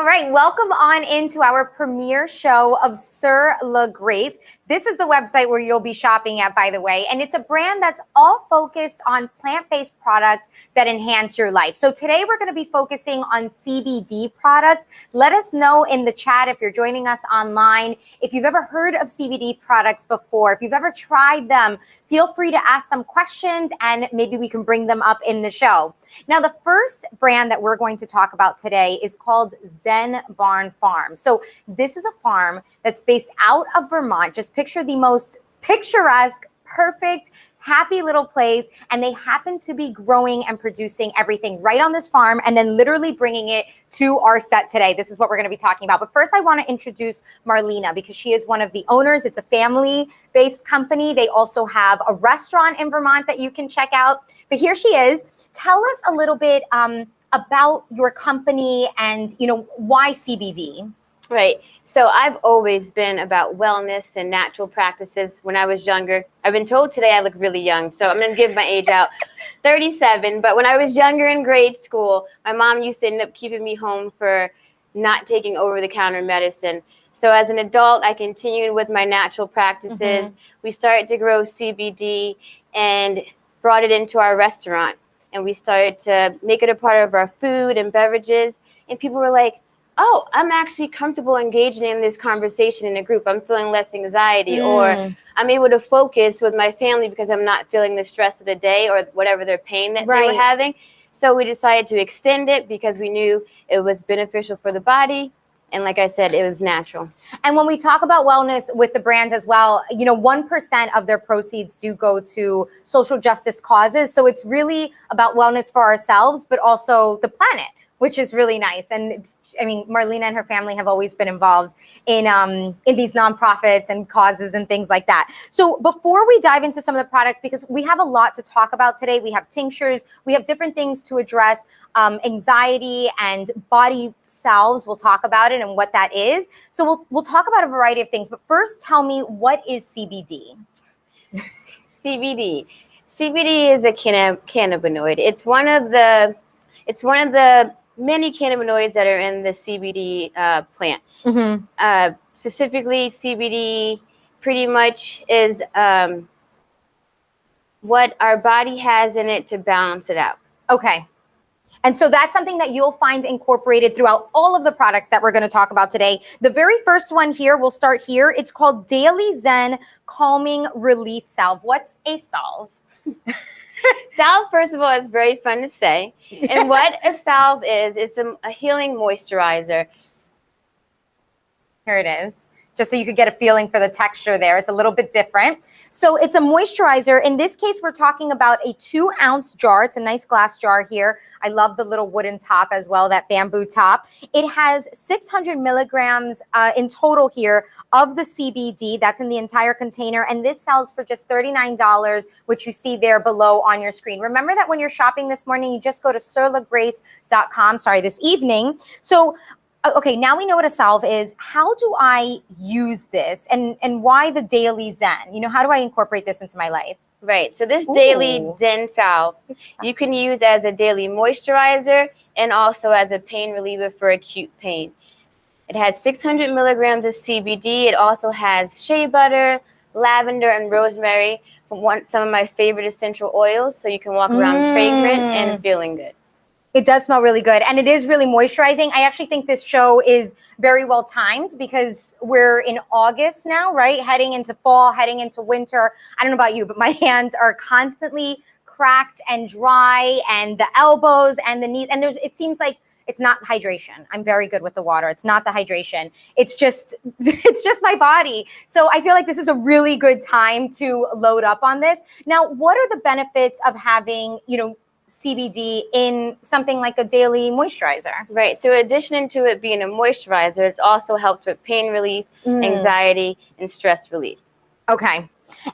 All right, welcome on into our premiere show of Sur La Grace. This is the website where you'll be shopping at, by the way, and it's a brand that's all focused on plant-based products that enhance your life. So today we're going to be focusing on CBD products. Let us know in the chat if you're joining us online, if you've ever heard of CBD products before, if you've ever tried them. Feel free to ask some questions and maybe we can bring them up in the show. Now, the first brand that we're going to talk about today is called Zen Barn Farm. So this is a farm that's based out of Vermont. Just picture the most picturesque, perfect, happy little place, and they happen to be growing and producing everything right on this farm and then literally bringing it to our set today. This is what we're going to be talking about. But first, I want to introduce Marlena because she is one of the owners. It's a family-based company. They also have a restaurant in Vermont that you can check out. But here she is. Tell us a little bit about your company and, why CBD? Right. So I've always been about wellness and natural practices when I was younger. I've been told today I look really young, so I'm going to give my age out, 37. But when I was younger in grade school, my mom used to end up keeping me home for not taking over-the-counter medicine. So as an adult, I continued with my natural practices. We started to grow CBD and brought it into our restaurant. And we started to make it a part of our food and beverages. And people were like, oh, I'm actually comfortable engaging in this conversation in a group. I'm feeling less anxiety, or I'm able to focus with my family because I'm not feeling the stress of the day or whatever their pain that they were having. So we decided to extend it because we knew it was beneficial for the body. And like I said, it was natural. And when we talk about wellness with the brand as well, 1% of their proceeds do go to social justice causes. So it's really about wellness for ourselves, but also the planet, which is really nice. And Marlena and her family have always been involved in these nonprofits and causes and things like that. So before we dive into some of the products, because we have a lot to talk about today, we have tinctures, we have different things to address anxiety and body salves. We'll talk about it and what that is. So we'll talk about a variety of things. But first, tell me, what is CBD? CBD. CBD is a cannabinoid. It's one of the many cannabinoids that are in the CBD plant. Specifically, CBD pretty much is what our body has in it to balance it out. Okay. And so that's something that you'll find incorporated throughout all of the products that we're going to talk about today. The very first one here, we'll start here. It's called Daily Zen Calming Relief Salve. What's a salve? Salve, first of all, is very fun to say. And what a salve is, it's a healing moisturizer. Here it is, just so you could get a feeling for the texture there. It's a little bit different. So it's a moisturizer. In this case, we're talking about a 2-ounce jar. It's a nice glass jar here. I love the little wooden top as well, that bamboo top. It has 600 milligrams in total here of the CBD. That's in the entire container. And this sells for just $39, which you see there below on your screen. Remember that when you're shopping this morning, you just go to surlagrace.com, this evening. So okay, now we know what a salve is. How do I use this and why the Daily Zen? How do I incorporate this into my life? Right, so this Daily Zen salve, you can use as a daily moisturizer and also as a pain reliever for acute pain. It has 600 milligrams of CBD. It also has shea butter, lavender, and rosemary, some of my favorite essential oils, so you can walk around fragrant and feeling good. It does smell really good, and it is really moisturizing. I actually think this show is very well timed because we're in August now, right? Heading into fall, heading into winter. I don't know about you, but my hands are constantly cracked and dry, and the elbows and the knees. And it seems like it's not hydration. I'm very good with the water. It's not the hydration. It's just my body. So I feel like this is a really good time to load up on this. Now, what are the benefits of having, CBD in something like a daily moisturizer? Right. So in addition to it being a moisturizer, it's also helps with pain relief, anxiety, and stress relief. Okay.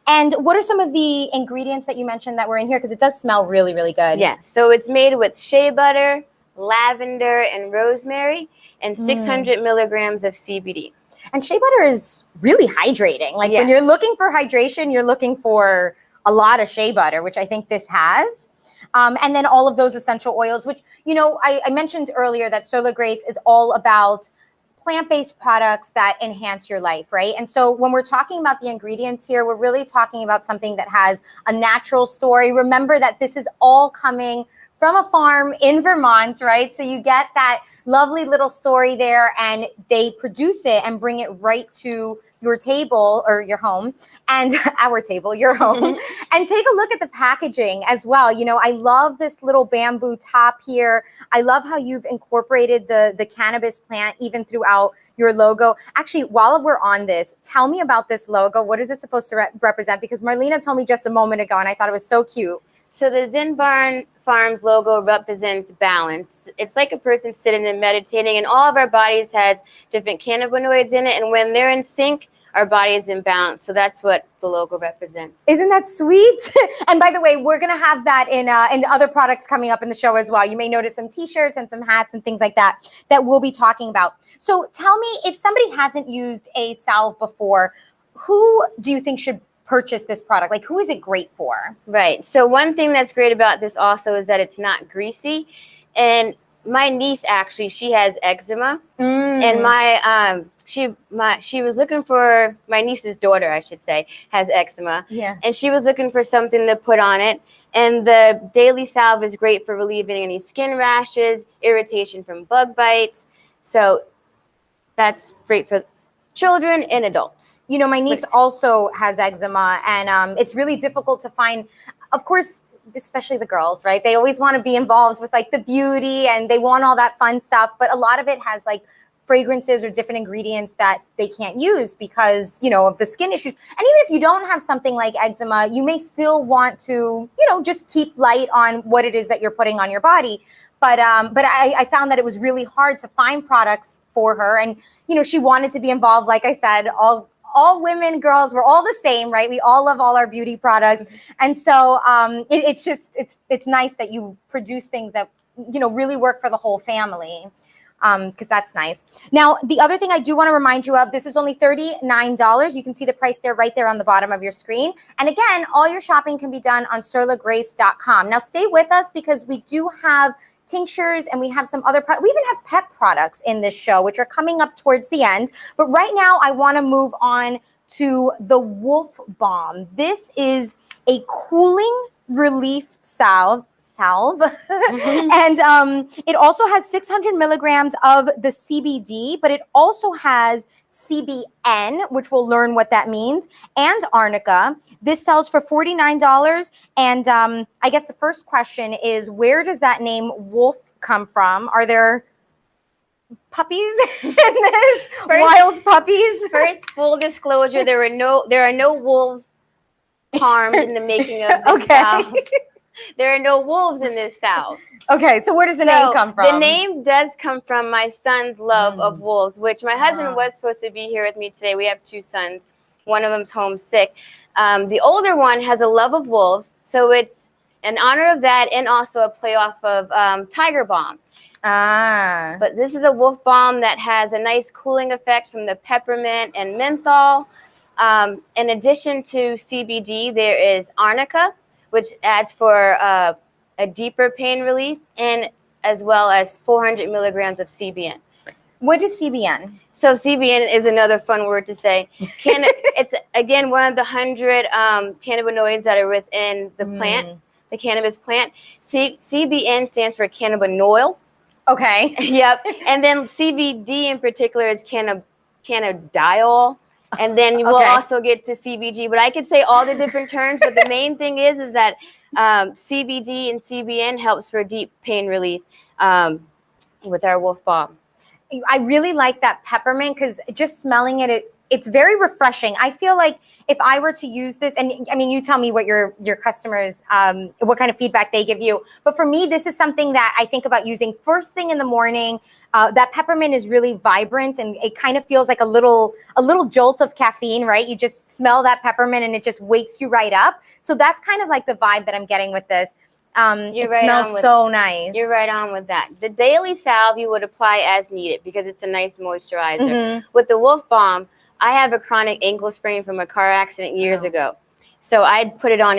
And what are some of the ingredients that you mentioned that were in here? Because it does smell really, really good. Yeah. So it's made with shea butter, lavender, and rosemary, and 600 milligrams of CBD. And shea butter is really hydrating. Like when you're looking for hydration, you're looking for a lot of shea butter, which I think this has. And then all of those essential oils, which, you know, I mentioned earlier that Sur La Grace is all about plant-based products that enhance your life, right? And so when we're talking about the ingredients here, we're really talking about something that has a natural story. Remember that this is all coming from a farm in Vermont, right? So you get that lovely little story there, and they produce it and bring it right to your table or your home, and our table, your home. And take a look at the packaging as well. You know, I love this little bamboo top here. I love how you've incorporated the cannabis plant even throughout your logo. Actually, while we're on this, tell me about this logo. What is it supposed to represent? Because Marlena told me just a moment ago, and I thought it was so cute. So the Zen Barn Farms logo represents balance. It's like a person sitting and meditating, and all of our bodies has different cannabinoids in it, and when they're in sync, our body is in balance. So that's what the logo represents. Isn't that sweet? And by the way, we're going to have that in the other products coming up in the show as well. You may notice some t-shirts and some hats and things like that we'll be talking about. So tell me, if somebody hasn't used a salve before, who do you think should purchase this product? Like, who is it great for? Right. So one thing that's great about this also is that it's not greasy. And my niece, actually, she has eczema. And she was looking for, my niece's daughter, I should say, has eczema. Yeah. And she was looking for something to put on it. And the Daily Salve is great for relieving any skin rashes, irritation from bug bites. So that's great for children and adults. You know, my niece also has eczema, and it's really difficult to find, of course, especially the girls, right? They always want to be involved with like the beauty, and they want all that fun stuff. But a lot of it has like fragrances or different ingredients that they can't use because, you know, of the skin issues. And even if you don't have something like eczema, you may still want to, you know, just keep light on what it is that you're putting on your body. But I found that it was really hard to find products for her. And, you know, she wanted to be involved. Like I said, all women, girls, we're all the same, right? We all love all our beauty products. And so it's nice that you produce things that, you know, really work for the whole family. Because that's nice. Now, the other thing I do want to remind you of, this is only $39. You can see the price there, right there on the bottom of your screen. And again, all your shopping can be done on surlagrace.com. Now, stay with us because we do have tinctures and we have some other products. We even have pet products in this show, which are coming up towards the end. But right now, I want to move on to the Wolf Bomb. This is a cooling relief salve. And it also has 600 milligrams of the CBD, but it also has CBN, which we'll learn what that means, and arnica. This sells for $49. And I guess the first question is, where does that name Wolf come from? Are there puppies in this? Wild puppies? First, full disclosure, there are no wolves harmed in the making of this salve. There are no wolves in this salve. Okay, so where does the name come from? The name does come from my son's love of wolves, which my husband was supposed to be here with me today. We have two sons. One of them's homesick. The older one has a love of wolves, so it's in honor of that and also a play off of Tiger Balm. But this is a wolf balm that has a nice cooling effect from the peppermint and menthol. In addition to CBD, there is arnica, which adds for a deeper pain relief, and as well as 400 milligrams of CBN. What is CBN? So CBN is another fun word to say. It's, again, one of the 100 cannabinoids that are within the plant, the cannabis plant. CBN stands for cannabinoid. Okay. Yep. And then CBD in particular is cannabidiol. And then we'll also get to CBG, but I could say all the different terms. But the main thing is that CBD and CBN helps for deep pain relief with our Wolf Balm. I really like that peppermint because just smelling it, it's very refreshing. I feel like if I were to use this, and I mean, you tell me what your customers, what kind of feedback they give you. But for me, this is something that I think about using first thing in the morning. That peppermint is really vibrant, and it kind of feels like a little jolt of caffeine, right? You just smell that peppermint and it just wakes you right up. So that's kind of like the vibe that I'm getting with this. It smells so nice. You're right on with that. The Daily Salve you would apply as needed because it's a nice moisturizer. With the Wolf Balm, I have a chronic ankle sprain from a car accident years ago. So I'd put it on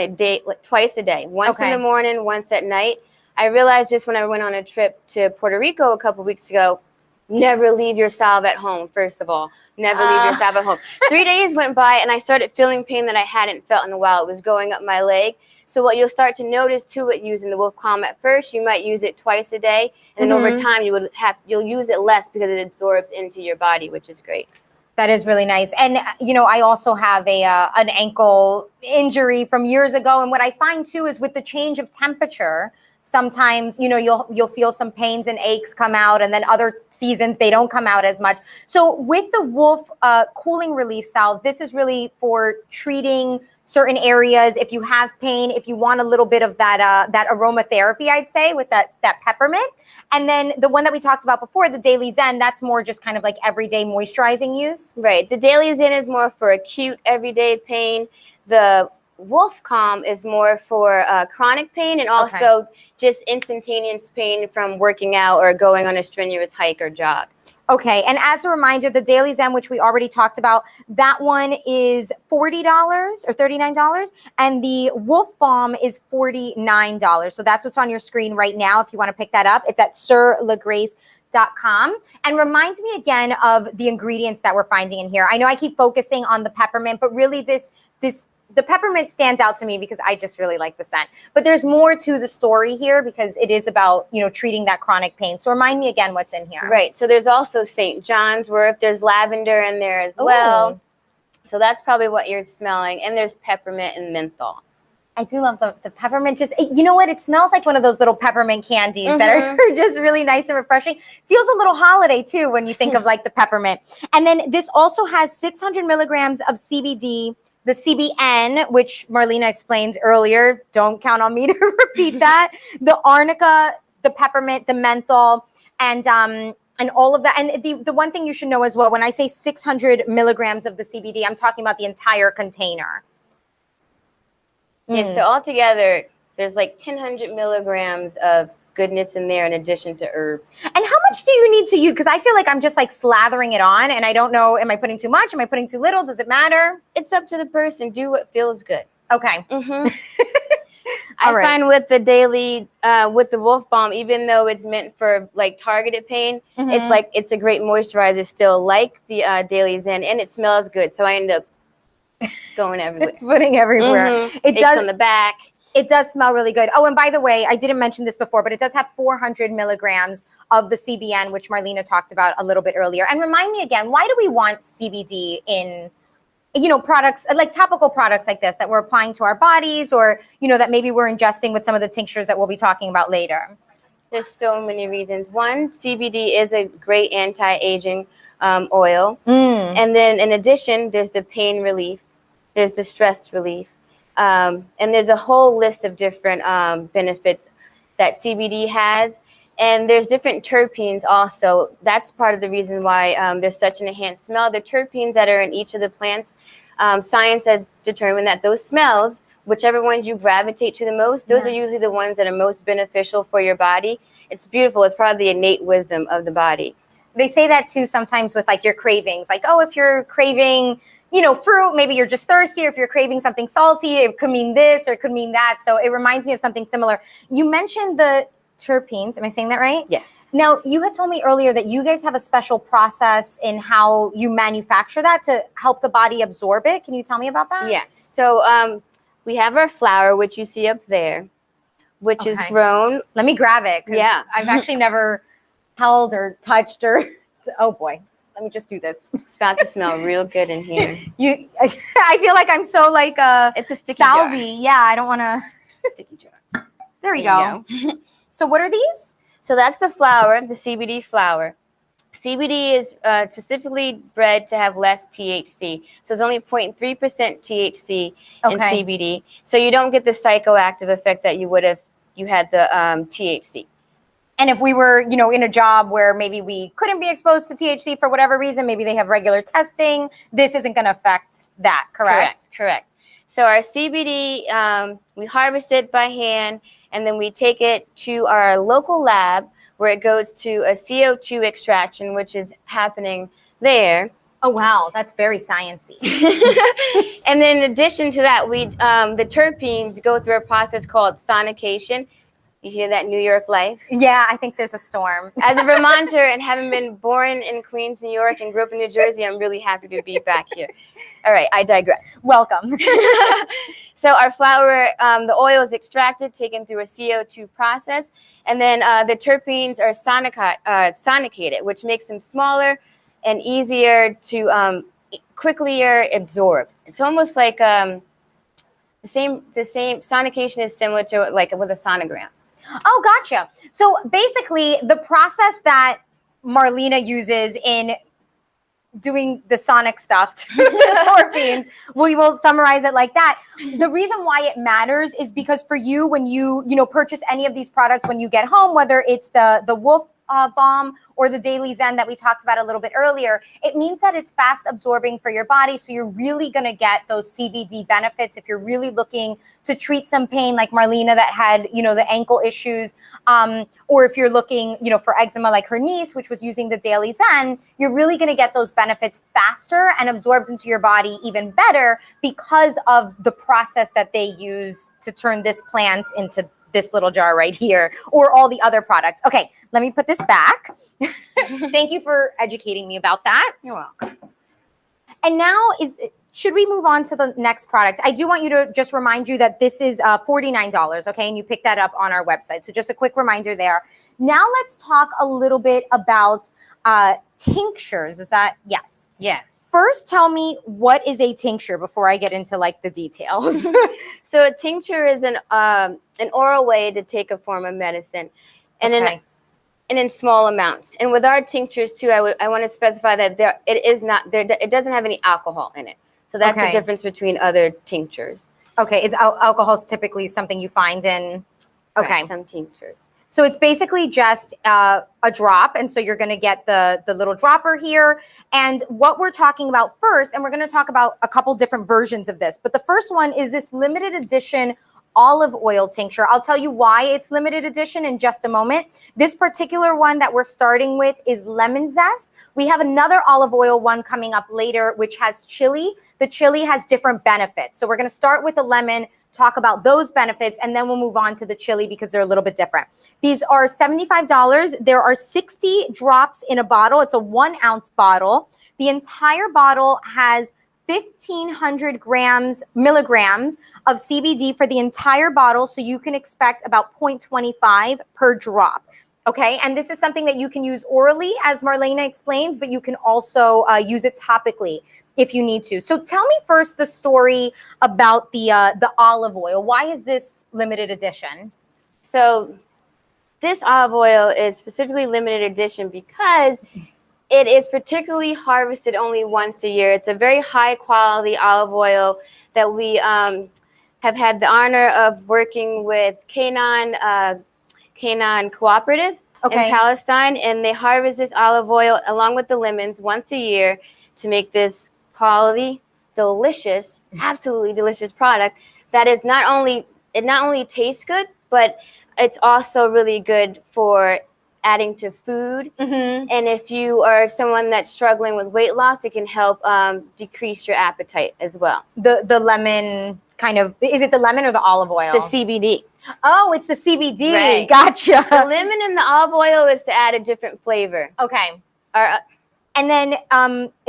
twice a day, once in the morning, once at night. I realized just when I went on a trip to Puerto Rico a couple weeks ago, never leave your salve at home, first of all. Never leave your salve at home. 3 days went by, and I started feeling pain that I hadn't felt in a while. It was going up my leg. So what you'll start to notice, too, with using the Wolf Calm at first, you might use it twice a day, and then over time, you'll use it less because it absorbs into your body, which is great. That is really nice. And, you know, I also have an ankle injury from years ago. And what I find, too, is with the change of temperature, sometimes, you know, you'll feel some pains and aches come out, and then other seasons they don't come out as much. So with the Wolf Cooling Relief Salve, this is really for treating certain areas. If you have pain, if you want a little bit of that aromatherapy, I'd say, with that peppermint. And then the one that we talked about before, the Daily Zen, that's more just kind of like everyday moisturizing use. Right. The Daily Zen is more for acute everyday pain. The Wolf Calm is more for chronic pain, and also just instantaneous pain from working out or going on a strenuous hike or jog. Okay, and as a reminder, the Daily Zen, which we already talked about, that one is $40 or $39, and the Wolf Balm is $49. So that's what's on your screen right now if you want to pick that up. It's at sirlagrace.com. And remind me again of the ingredients that we're finding in here. I know I keep focusing on the peppermint, but really the peppermint stands out to me because I just really like the scent. But there's more to the story here because it is about, you know, treating that chronic pain. So remind me again what's in here. Right. So there's also St. John's wort. There's lavender in there as well. So that's probably what you're smelling. And there's peppermint and menthol. I do love the peppermint. Just, you know what? It smells like one of those little peppermint candies that are just really nice and refreshing. Feels a little holiday too when you think of like the peppermint. And then this also has 600 milligrams of CBD, the CBN, which Marlena explained earlier. Don't count on me to repeat that. The arnica, the peppermint, the menthol, and all of that. And the one thing you should know as well, when I say 600 milligrams of the CBD, I'm talking about the entire container. Yeah, so altogether, there's like 1,000 milligrams of goodness in there in addition to herbs. And how much do you need to use? Because I feel like I'm just like slathering it on, and I don't know, am I putting too much? Am I putting too little? Does it matter? It's up to the person. Do what feels good. Okay. I find with the daily, with the Wolf Balm, even though it's meant for like targeted pain, it's a great moisturizer still, like the Daily Zen, and it smells good. So I end up going everywhere. It's putting everywhere. It does on the back. It does smell really good. Oh, and by the way, I didn't mention this before, but it does have 400 milligrams of the CBN, which Marlena talked about a little bit earlier. And remind me again, why do we want CBD in, you know, products like topical products like this that we're applying to our bodies, or, you know, that maybe we're ingesting with some of the tinctures that we'll be talking about later? There's so many reasons. One, CBD is a great anti-aging oil. And then in addition, there's the pain relief. There's the stress relief. And there's a whole list of different benefits that CBD has. And there's different terpenes also. That's part of the reason why there's such an enhanced smell. The terpenes that are in each of the plants, science has determined that those smells, whichever ones you gravitate to the most, those are usually the ones that are most beneficial for your body. It's beautiful. It's part of the innate wisdom of the body. They say that too sometimes with like your cravings. Like, oh, if you're craving, you know, fruit, maybe you're just thirsty, or if you're craving something salty, it could mean this or it could mean that. So it reminds me of something similar. You mentioned the terpenes. Am I saying that right? Yes. Now, you had told me earlier that you guys have a special process in how you manufacture that to help the body absorb it. Can you tell me about that? Yes. So we have our flower, which you see up there, which is grown. Let me grab it. Yeah. I've actually never held or touched or, oh boy. Let me just do this. It's about to smell real good in here. I feel like I'm so like it's a sticky Salve. jar. Yeah, I don't want to. Sticky jar. There we go. So what are these? So that's the flower, the CBD flower. CBD is specifically bred to have less THC. So it's only 0.3% THC in CBD. So you don't get the psychoactive effect that you would if you had the THC. And if we were, you know, in a job where maybe we couldn't be exposed to THC for whatever reason, maybe they have regular testing, this isn't going to affect that, correct? Correct. So our CBD, we harvest it by hand, and then we take it to our local lab where it goes to a CO2 extraction, which is happening there. Oh, wow. That's very sciencey. And then in addition to that, the terpenes go through a process called sonication. You hear that, New York life? Yeah, I think there's a storm. As a Vermonter and having been born in Queens, New York, and grew up in New Jersey, I'm really happy to be back here. All right, I digress. Welcome. So our flour, the oil is extracted, taken through a CO2 process, and then the terpenes are sonicated, which makes them smaller and easier to quicklier absorb. It's almost like the same sonication is similar to like with a sonogram. Oh, gotcha. So basically, the process that Marlena uses in doing the sonic stuff to the terpenes, we will summarize it like that. The reason why it matters is because for you, when you purchase any of these products when you get home, whether it's the Wolf Bomb or the Daily Zen that we talked about a little bit earlier, it means that it's fast absorbing for your body. So you're really going to get those CBD benefits if you're really looking to treat some pain like Marlena that had, the ankle issues, or if you're looking, for eczema like her niece, which was using the Daily Zen, you're really going to get those benefits faster and absorbed into your body even better because of the process that they use to turn this plant into this little jar right here, or all the other products. Okay, let me put this back. Thank you for educating me about that. You're welcome. And now should we move on to the next product? I do want you to just remind you that this is $49, okay? And you pick that up on our website. So just a quick reminder there. Now let's talk a little bit about tinctures. Is that, yes? Yes. First, tell me, what is a tincture before I get into like the details? So a tincture is an oral way to take a form of medicine, and in small amounts. And with our tinctures too, I want to specify that it doesn't have any alcohol in it. So that's the difference between other tinctures. Okay, is alcohol typically something you find in? Okay, right, some tinctures. So it's basically just a drop. And so you're going to get the little dropper here. And what we're talking about first, and we're going to talk about a couple different versions of this, but the first one is this limited edition olive oil tincture. I'll tell you why it's limited edition in just a moment. This particular one that we're starting with is lemon zest. We have another olive oil one coming up later, which has chili. The chili has different benefits. So we're going to start with the lemon, talk about those benefits, and then we'll move on to the chili because they're a little bit different. These are $75. There are 60 drops in a bottle. It's a 1 ounce bottle. The entire bottle has 1,500 milligrams of CBD for the entire bottle. So you can expect about 0.25 per drop. Okay, and this is something that you can use orally, as Marlena explained, but you can also use it topically if you need to. So tell me first the story about the olive oil. Why is this limited edition? So this olive oil is specifically limited edition because it is particularly harvested only once a year. It's a very high quality olive oil that we have had the honor of working with Canaan Cooperative in Palestine, and they harvest this olive oil along with the lemons once a year to make this quality, delicious, absolutely delicious product that is not only tastes good, but it's also really good for adding to food. Mm-hmm. And if you are someone that's struggling with weight loss, it can help decrease your appetite as well. The lemon kind of, is it the lemon or the olive oil? The CBD. Oh, it's the CBD. Right. Gotcha. The lemon and the olive oil is to add a different flavor. Okay. And then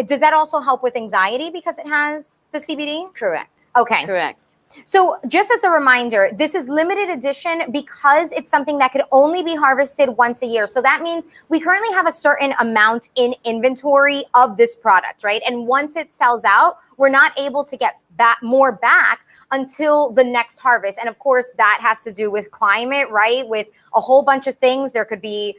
does that also help with anxiety because it has the CBD? Correct. Okay. Correct. So just as a reminder, this is limited edition because it's something that could only be harvested once a year. So that means we currently have a certain amount in inventory of this product, right? And once it sells out, we're not able to get more back until the next harvest. And of course, that has to do with climate, right? With a whole bunch of things. There could be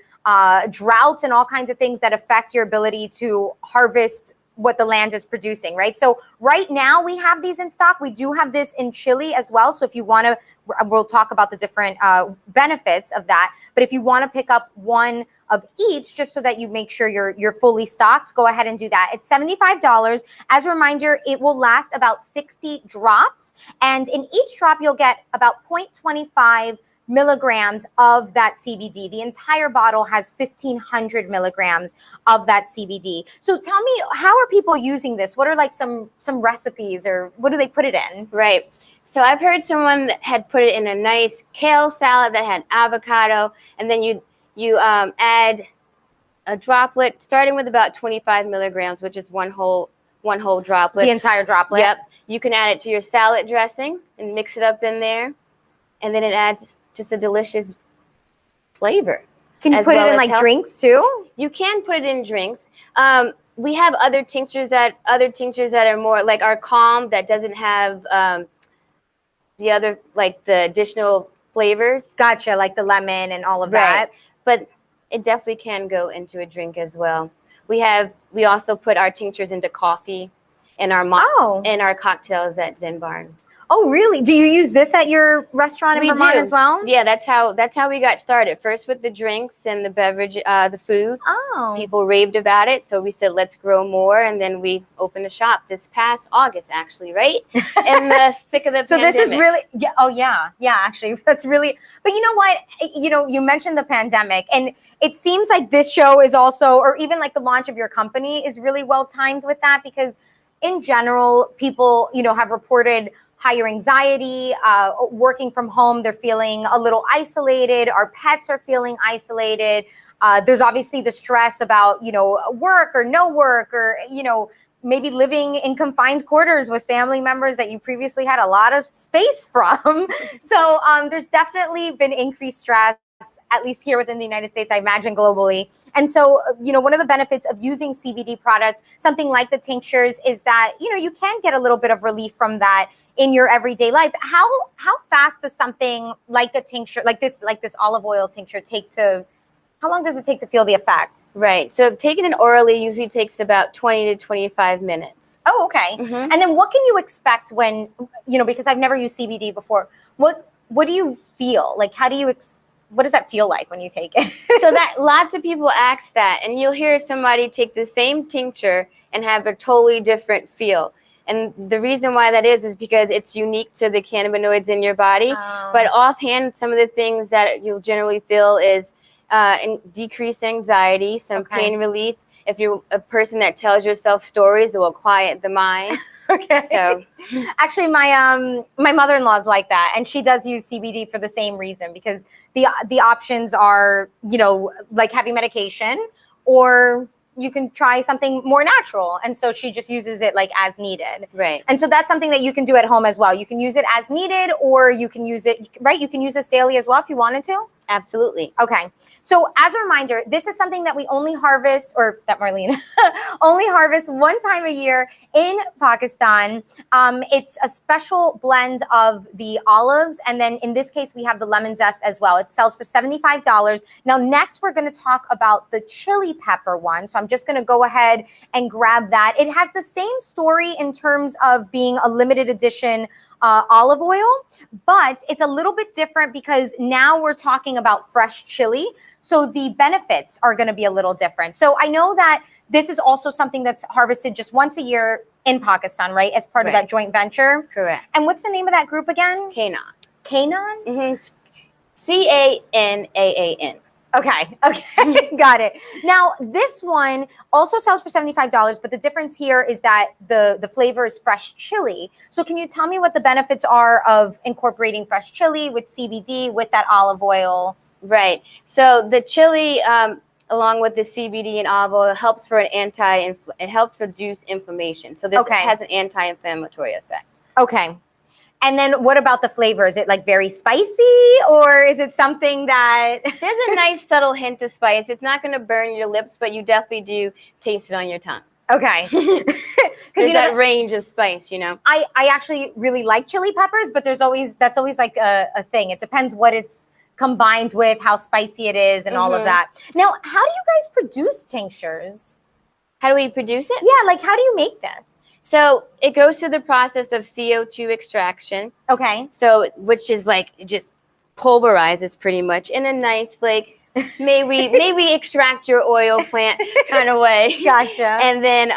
droughts and all kinds of things that affect your ability to harvest what the land is producing, right? So right now we have these in stock. We do have this in chili as well. So if you want to, we'll talk about the different benefits of that. But if you want to pick up one of each, just so that you make sure you're fully stocked, go ahead and do that. It's $75. As a reminder, it will last about 60 drops. And in each drop, you'll get about 0.25 milligrams of that CBD. The entire bottle has 1,500 milligrams of that CBD. So tell me, how are people using this? What are like some recipes, or what do they put it in? Right. So I've heard someone that had put it in a nice kale salad that had avocado, and then you add a droplet, starting with about 25 milligrams, which is one whole droplet. The entire droplet? Yep. You can add it to your salad dressing and mix it up in there, and then it adds just a delicious flavor. Can you put it in like drinks too? You can put it in drinks. We have other tinctures that are more like our Calm, that doesn't have the other, like the additional flavors. Gotcha, like the lemon and all of that. But it definitely can go into a drink as well. We also put our tinctures into coffee and our cocktails at Zen Barn. Oh, really? Do you use this at your restaurant in Vermont as well? Yeah, that's how we got started. First with the drinks and the beverage, the food. Oh. People raved about it, so we said, let's grow more, and then we opened a shop this past August, actually, right? In the thick of the pandemic. So this is really, actually, that's really, but you know what? You mentioned the pandemic, and it seems like this show is also, or even like the launch of your company is really well timed with that, because in general, people, have reported higher anxiety, working from home, they're feeling a little isolated. Our pets are feeling isolated. There's obviously the stress about, work or no work, or, maybe living in confined quarters with family members that you previously had a lot of space from. So there's definitely been increased stress, at least here within the United States, I imagine globally. And so, one of the benefits of using CBD products, something like the tinctures, is that, you can get a little bit of relief from that in your everyday life. How fast does something like a tincture, like this olive oil tincture how long does it take to feel the effects? Right. So taking it orally usually takes about 20 to 25 minutes. Oh, okay. Mm-hmm. And then what can you expect when, because I've never used CBD before, what do you feel? Like, what does that feel like when you take it? So that lots of people ask that, and you'll hear somebody take the same tincture and have a totally different feel. And the reason why that is because it's unique to the cannabinoids in your body. But offhand, some of the things that you'll generally feel is decreased anxiety, some pain relief. If you're a person that tells yourself stories, it will quiet the mind. Okay. So actually, my mother-in-law is like that, and she does use CBD for the same reason, because the options are, like heavy medication, or you can try something more natural. And so she just uses it like as needed. Right. And so that's something that you can do at home as well. You can use it as needed, or you can use it, right? You can use this daily as well if you wanted to. Absolutely. Okay. So as a reminder, this is something that we only harvest, or that Marlena only harvest one time a year in Pakistan. It's a special blend of the olives, and then in this case, we have the lemon zest as well. It sells for $75. Now, next, we're going to talk about the chili pepper one. So I'm just going to go ahead and grab that. It has the same story in terms of being a limited edition olive oil, but it's a little bit different because now we're talking about fresh chili. So the benefits are going to be a little different. So I know that this is also something that's harvested just once a year in Pakistan, right? As part of that joint venture. Correct. And what's the name of that group again? Canaan. Canaan? Mm-hmm. Canaan. Okay. Got it. Now, this one also sells for $75, but the difference here is that the flavor is fresh chili. So can you tell me what the benefits are of incorporating fresh chili with CBD with that olive oil? Right. So the chili, along with the CBD and olive oil, helps for it helps reduce inflammation. So this has an anti-inflammatory effect. Okay. And then what about the flavor? Is it like very spicy, or is it something that... There's a nice subtle hint of spice. It's not going to burn your lips, but you definitely do taste it on your tongue. Okay. Because that range of spice, I actually really like chili peppers, but that's always like a thing. It depends what it's combined with, how spicy it is, and all of that. Now, how do you guys produce tinctures? How do we produce it? Yeah, like how do you make this? So it goes through the process of CO2 extraction. Okay. So, which is like, it just pulverizes pretty much in a nice, like, may we extract your oil plant kind of way. Gotcha. And then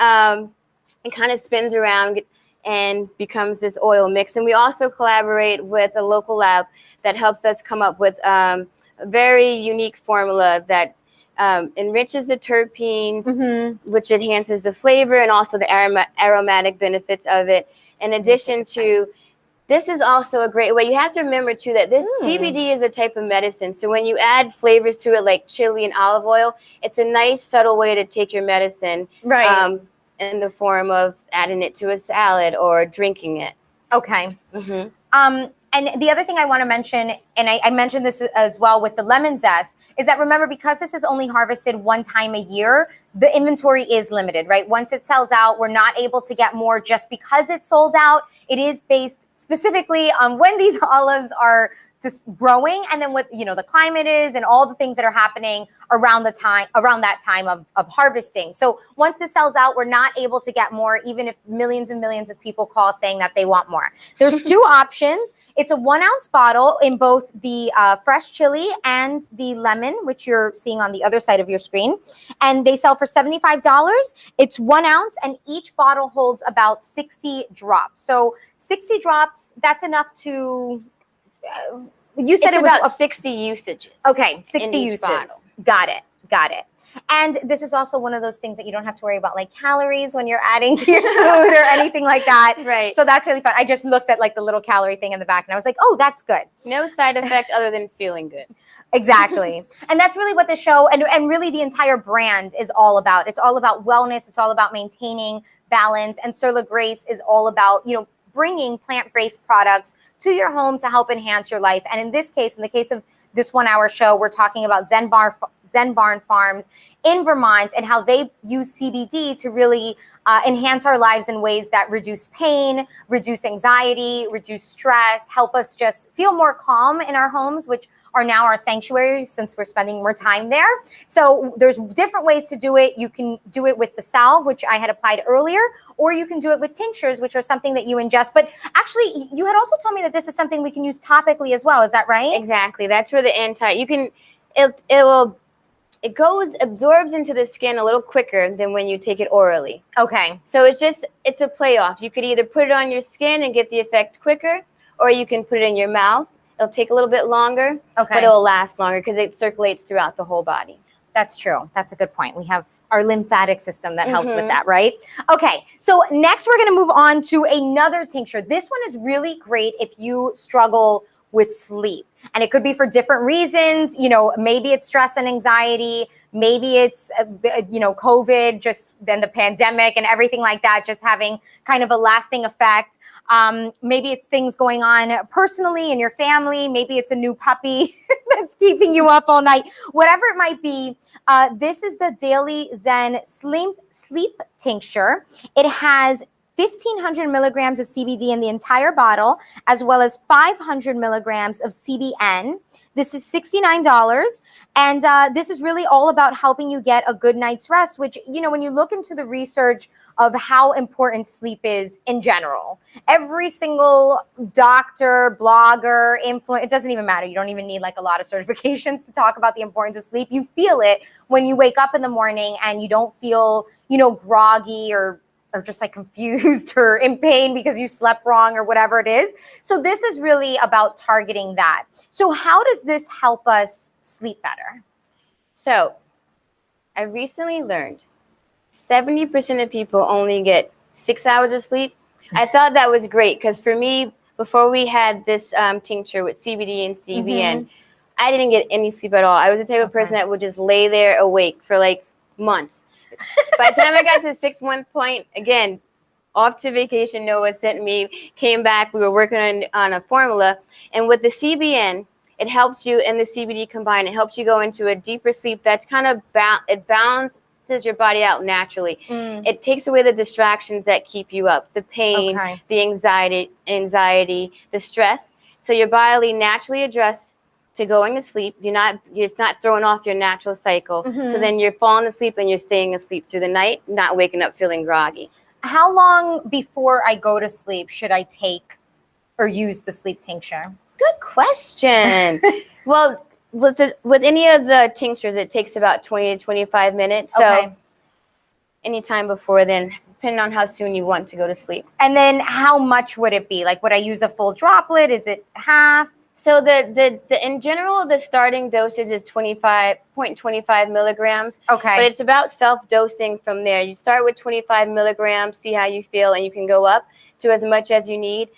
it kind of spins around and becomes this oil mix. And we also collaborate with a local lab that helps us come up with a very unique formula that enriches the terpenes, which enhances the flavor and also the aromatic benefits of it. In addition to, this is also a great way. You have to remember too that this CBD is a type of medicine. So when you add flavors to it like chili and olive oil, it's a nice subtle way to take your medicine. Right. In the form of adding it to a salad or drinking it. Okay. And the other thing I want to mention, and I mentioned this as well with the lemon zest, is that remember, because this is only harvested one time a year, the inventory is limited, right? Once it sells out, we're not able to get more just because it's sold out. It is based specifically on when these olives are just growing, and then what the climate is and all the things that are happening around that time of harvesting. So once it sells out, we're not able to get more, even if millions and millions of people call saying that they want more. There's two options. It's a 1 ounce bottle in both the fresh chili and the lemon, which you're seeing on the other side of your screen. And they sell for $75. It's 1 ounce, and each bottle holds about 60 drops. So 60 drops, that's enough to... you said it's it was about 60 usages. Okay, 60 uses. Bottle. Got it. And this is also one of those things that you don't have to worry about, like calories when you're adding to your food or anything like that. Right. So that's really fun. I just looked at like the little calorie thing in the back and I was like, oh, that's good. No side effect other than feeling good. Exactly. And that's really what the show and really the entire brand is all about. It's all about wellness. It's all about maintaining balance. And Sur La Grace is all about, bringing plant-based products to your home to help enhance your life. And in this case, in the case of this 1 hour show, we're talking about Zen Barn Farms in Vermont and how they use CBD to really enhance our lives in ways that reduce pain, reduce anxiety, reduce stress, help us just feel more calm in our homes, which are now our sanctuaries since we're spending more time there. So there's different ways to do it. You can do it with the salve, which I had applied earlier, or you can do it with tinctures, which are something that you ingest. But actually, you had also told me that this is something we can use topically as well. Is that right? Exactly. That's where the absorbs into the skin a little quicker than when you take it orally. Okay. So it's a playoff. You could either put it on your skin and get the effect quicker, or you can put it in your mouth. It'll take a little bit longer, but it'll last longer because it circulates throughout the whole body. That's true. That's a good point. We have our lymphatic system that helps with that, right? Okay, so next we're going to move on to another tincture. This one is really great if you struggle with sleep. And it could be for different reasons. Maybe it's stress and anxiety. Maybe it's, COVID, just then the pandemic and everything like that, just having kind of a lasting effect. Maybe it's things going on personally in your family. Maybe it's a new puppy that's keeping you up all night. Whatever it might be, this is the Daily Zen Sleep Tincture. It has 1,500 milligrams of CBD in the entire bottle, as well as 500 milligrams of CBN. This is $69. And this is really all about helping you get a good night's rest, which, when you look into the research of how important sleep is in general, every single doctor, blogger, influencer, it doesn't even matter. You don't even need like a lot of certifications to talk about the importance of sleep. You feel it when you wake up in the morning and you don't feel, groggy or just like confused or in pain because you slept wrong or whatever it is. So this is really about targeting that. So how does this help us sleep better? So I recently learned 70% of people only get 6 hours of sleep. I thought that was great because for me, before we had this tincture with CBD and CBN, I didn't get any sleep at all. I was the type of person that would just lay there awake for like months. By the time I got to the 6 month point, again, off to vacation, Noah sent me, came back, we were working on a formula. And with the CBN, it helps you, and the CBD combined, it helps you go into a deeper sleep that's kind of, it balances your body out naturally. It takes away the distractions that keep you up, the pain, the anxiety, the stress. So your body naturally adjusts to going to sleep. It's not throwing off your natural cycle. So then you're falling asleep and you're staying asleep through the night, not waking up feeling groggy. How long before I go to sleep should I take or use the sleep tincture? Good question. Well, with any of the tinctures, it takes about 20 to 25 minutes. So anytime before then, depending on how soon you want to go to sleep. And then how much would it be? Like, would I use a full droplet? Is it half? So the in general, the starting dosage is 25.25 milligrams. Okay. But it's about self-dosing from there. You start with 25 milligrams, see how you feel, and you can go up to as much as you need.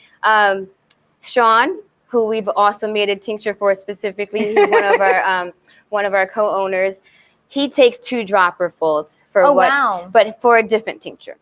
Sean, who we've also made a tincture for specifically, he's one of our co-owners. He takes 2 dropper folds for wow. but for a different tincture.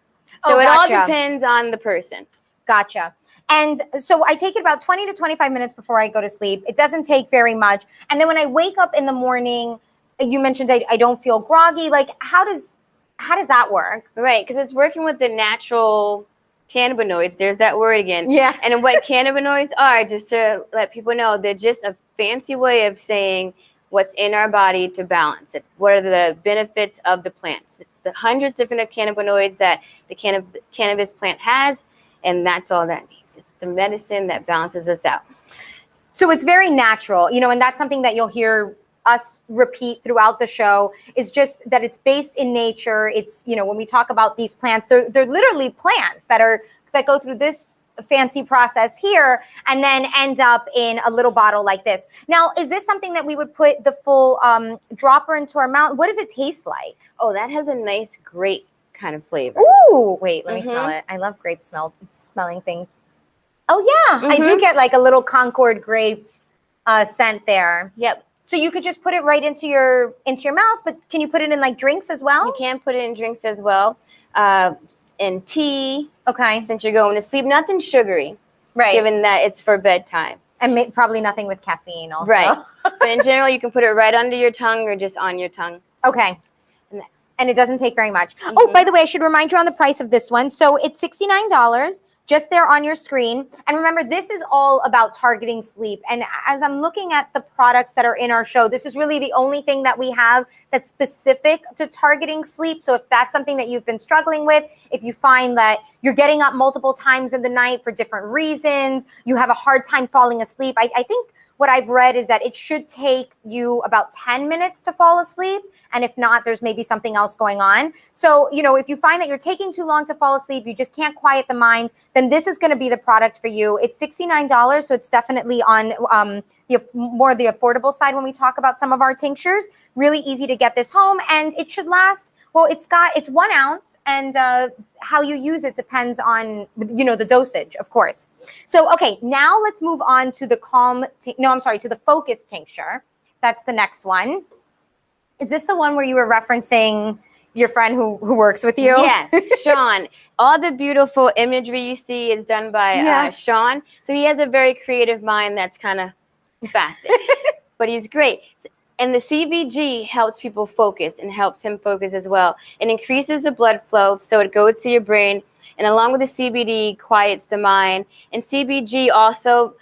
So it all depends on the person. Gotcha. And so I take it about 20 to 25 minutes before I go to sleep. It doesn't take very much. And then when I wake up in the morning, you mentioned I don't feel groggy. Like, how does that work? Right, because it's working with the natural cannabinoids. There's that word again. Yeah. And what cannabinoids are, just to let people know, they're just a fancy way of saying what's in our body to balance it. What are the benefits of the plants? It's the hundreds of different cannabinoids that the cannabis plant has, and that's all that means. It's the medicine that balances us out. So it's very natural, and that's something that you'll hear us repeat throughout the show, is just that it's based in nature. It's, when we talk about these plants, they're literally plants that go through this fancy process here and then end up in a little bottle like this. Now, is this something that we would put the full dropper into our mouth? What does it taste like? Oh, that has a nice grape kind of flavor. Ooh, wait, let me smell it. I love grape smelling things. Oh yeah, I do get like a little Concord grape scent there. Yep. So you could just put it right into your mouth, but can you put it in like drinks as well? You can put it in drinks as well, in tea. Okay. Since you're going to sleep, nothing sugary, right? Given that it's for bedtime, and probably nothing with caffeine, also. Right. But in general, you can put it right under your tongue or just on your tongue. Okay. And it doesn't take very much. Oh, by the way, I should remind you on the price of this one. So it's $69, just there on your screen. And remember, this is all about targeting sleep. And as I'm looking at the products that are in our show, this is really the only thing that we have that's specific to targeting sleep. So if that's something that you've been struggling with, if you find that you're getting up multiple times in the night for different reasons, you have a hard time falling asleep, I think what I've read is that it should take you about 10 minutes to fall asleep. And if not, there's maybe something else going on. So, if you find that you're taking too long to fall asleep, you just can't quiet the mind, then this is going to be the product for you. It's $69. So it's definitely on the affordable side when we talk about some of our tinctures. Really easy to get this home, and it should last. Well, it's 1 ounce, and how you use it depends on, the dosage, of course. So, okay, now let's move on to the to the focus tincture. That's the next one. Is this the one where you were referencing your friend who works with you? Yes, Sean. All the beautiful imagery you see is done by Sean. So he has a very creative mind that's kind of spastic, but he's great. And the CBG helps people focus and helps him focus as well. It increases the blood flow, so it goes to your brain. And along with the CBD, quiets the mind. And CBG also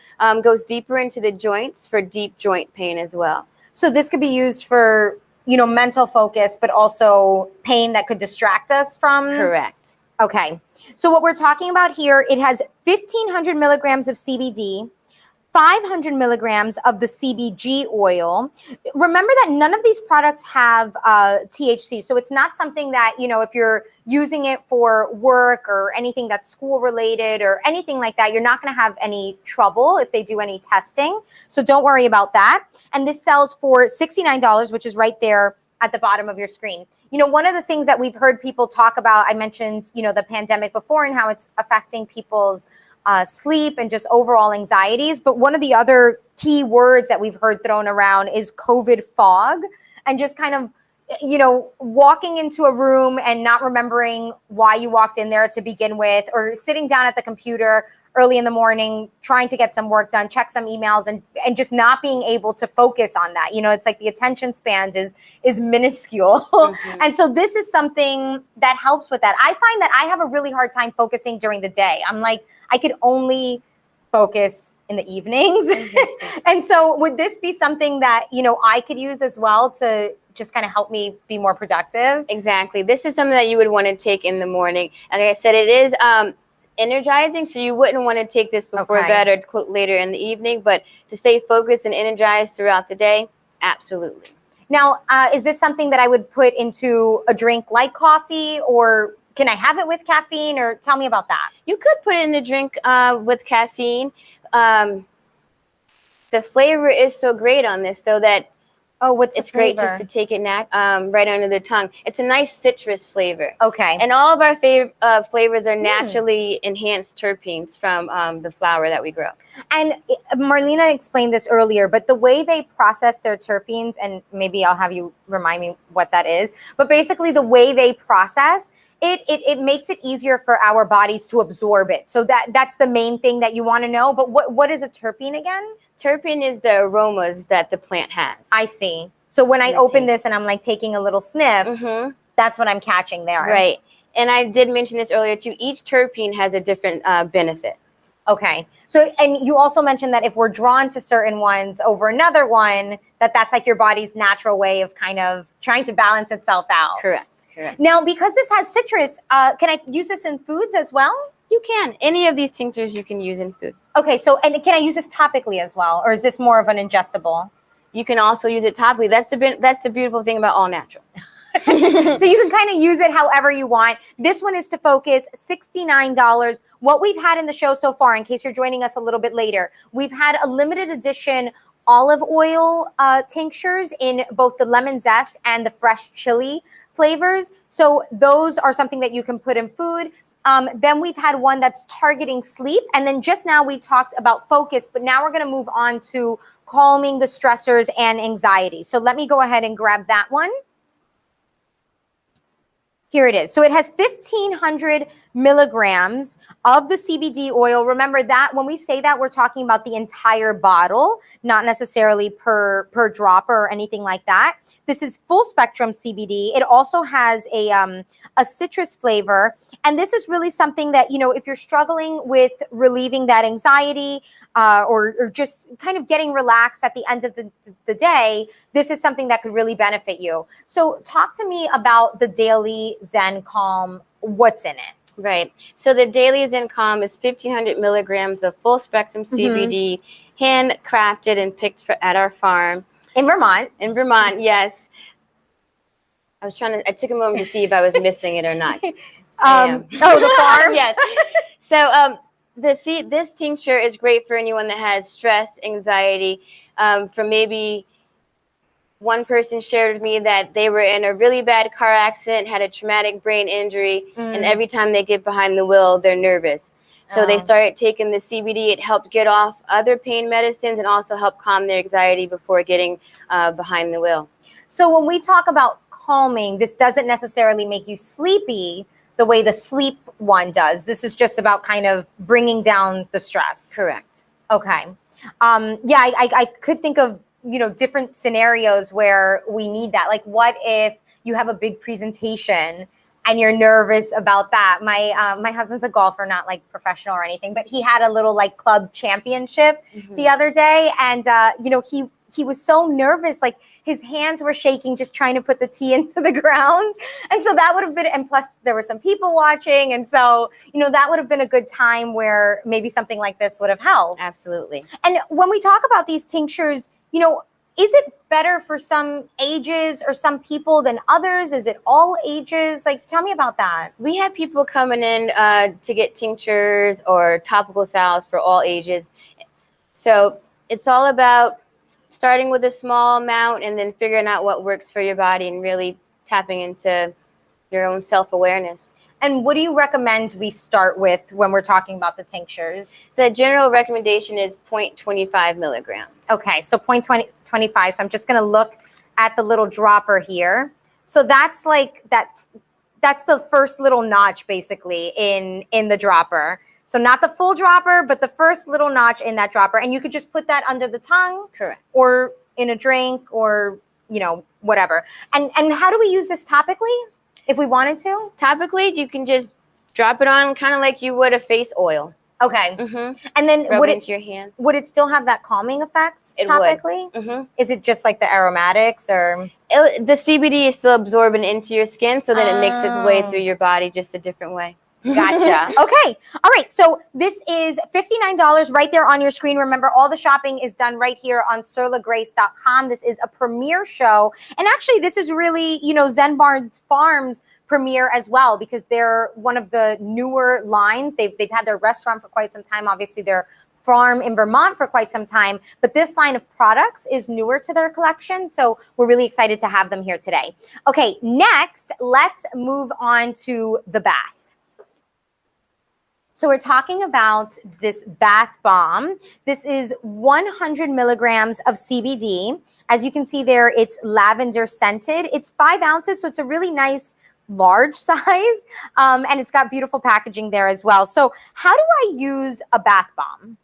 goes deeper into the joints for deep joint pain as well. So this could be used for, mental focus, but also pain that could distract us from. Correct. Okay. So what we're talking about here, it has 1,500 milligrams of CBD, 500 milligrams of the CBG oil. Remember that none of these products have THC. So it's not something that, if you're using it for work or anything that's school related or anything like that, you're not going to have any trouble if they do any testing. So don't worry about that. And this sells for $69, which is right there at the bottom of your screen. One of the things that we've heard people talk about, I mentioned, the pandemic before and how it's affecting people's sleep and just overall anxieties. But one of the other key words that we've heard thrown around is COVID fog, and just kind of, walking into a room and not remembering why you walked in there to begin with, or sitting down at the computer early in the morning, trying to get some work done, check some emails, and just not being able to focus on that. It's like the attention spans is minuscule. And so this is something that helps with that. I find that I have a really hard time focusing during the day. I'm like, I could only focus in the evenings. And so would this be something that, I could use as well to just kind of help me be more productive? Exactly. This is something that you would want to take in the morning. Like I said, it is energizing, so you wouldn't want to take this before bed or later in the evening, but to stay focused and energized throughout the day, absolutely. Now, is this something that I would put into a drink like coffee, or can I have it with caffeine, or tell me about that? You could put it in the drink with caffeine. The flavor is so great on this, though, that Oh, what's it's the flavor? great just to take it right under the tongue. It's a nice citrus flavor. Okay. And all of our flavors are naturally enhanced terpenes from the flower that we grow. And Marlena explained this earlier, but the way they process their terpenes, and maybe I'll have you remind me what that is, but basically the way they process it makes it easier for our bodies to absorb it. So that's the main thing that you want to know. But what is a terpene again? Terpene is the aromas that the plant has. I see. So when I open this and I'm like taking a little sniff, that's what I'm catching there. Right. And I did mention this earlier too. Each terpene has a different benefit. Okay. So, and you also mentioned that if we're drawn to certain ones over another one, that's like your body's natural way of kind of trying to balance itself out. Correct. Correct. Now, because this has citrus, can I use this in foods as well? You can. Any of these tinctures you can use in food. Okay. So, and can I use this topically as well? Or is this more of an ingestible? You can also use it topically. That's the beautiful thing about all natural. So you can kind of use it however you want. This one is to focus, $69. What we've had in the show so far, in case you're joining us a little bit later, we've had a limited edition olive oil tinctures in both the lemon zest and the fresh chili flavors. So those are something that you can put in food. Then we've had one that's targeting sleep. And then just now we talked about focus, but now we're going to move on to calming the stressors and anxiety. So let me go ahead and grab that one. Here it is. So it has 1,500 milligrams of the CBD oil. Remember that when we say that, we're talking about the entire bottle, not necessarily per drop or anything like that. This is full spectrum CBD. It also has a citrus flavor. And this is really something that, you know, if you're struggling with relieving that anxiety or just kind of getting relaxed at the end of the day, this is something that could really benefit you. So talk to me about the Daily Zen Calm. What's in it? Right. So the Daily Zen Calm is 1,500 milligrams of full spectrum CBD, handcrafted and picked at our farm. In Vermont. In Vermont, yes. I took a moment to see if I was missing it or not. Oh, the farm? Yes. So this tincture is great for anyone that has stress, anxiety, from maybe one person shared with me that they were in a really bad car accident, had a traumatic brain injury, and every time they get behind the wheel, they're nervous. So they started taking the CBD. It helped get off other pain medicines and also helped calm their anxiety before getting behind the wheel. So when we talk about calming, this doesn't necessarily make you sleepy the way the sleep one does. This is just about kind of bringing down the stress. Correct. Okay. Yeah, I could think of, you know, different scenarios where we need that. Like, what if you have a big presentation and you're nervous about that? My husband's a golfer, not like professional or anything, but he had a little like club championship the other day, and you know, he was so nervous, like his hands were shaking just trying to put the tee into the ground. And so that would have been, and plus there were some people watching, and so, you know, that would have been a good time where maybe something like this would have helped. Absolutely. And when we talk about these tinctures, you know, is it better for some ages or some people than others? Is it all ages? Like, tell me about that. We have people coming in to get tinctures or topical salves for all ages. So it's all about starting with a small amount and then figuring out what works for your body and really tapping into your own self-awareness. And what do you recommend we start with when we're talking about the tinctures? The general recommendation is 0.25 milligrams. Okay, so 0.25. So I'm just going to look at the little dropper here. So that's like that's the first little notch basically in the dropper. So not the full dropper, but the first little notch in that dropper. And you could just put that under the tongue. Correct. Or in a drink, or, you know, whatever. And how do we use this topically? If we wanted to? Topically, you can just drop it on kind of like you would a face oil. Okay. And then Rub it into your hand. Would it still have that calming effect topically? Would. Is it just like the aromatics, or? The CBD is still absorbing into your skin, so then it makes its way through your body just a different way. Gotcha. Okay. All right. So this is $59 right there on your screen. Remember, all the shopping is done right here on SirLaGrace.com. This is a premiere show. And actually, this is really, you know, Zen Barn Farms Premier as well, because they're one of the newer lines. They've had their restaurant for quite some time. Obviously, their farm in Vermont for quite some time, but this line of products is newer to their collection. So we're really excited to have them here today. Okay, next, let's move on to the bath. So we're talking about this bath bomb. This is 100 milligrams of CBD. As you can see there, it's lavender scented. It's 5 ounces, so it's a really nice large size, and it's got beautiful packaging there as well. So how do I use a bath bomb?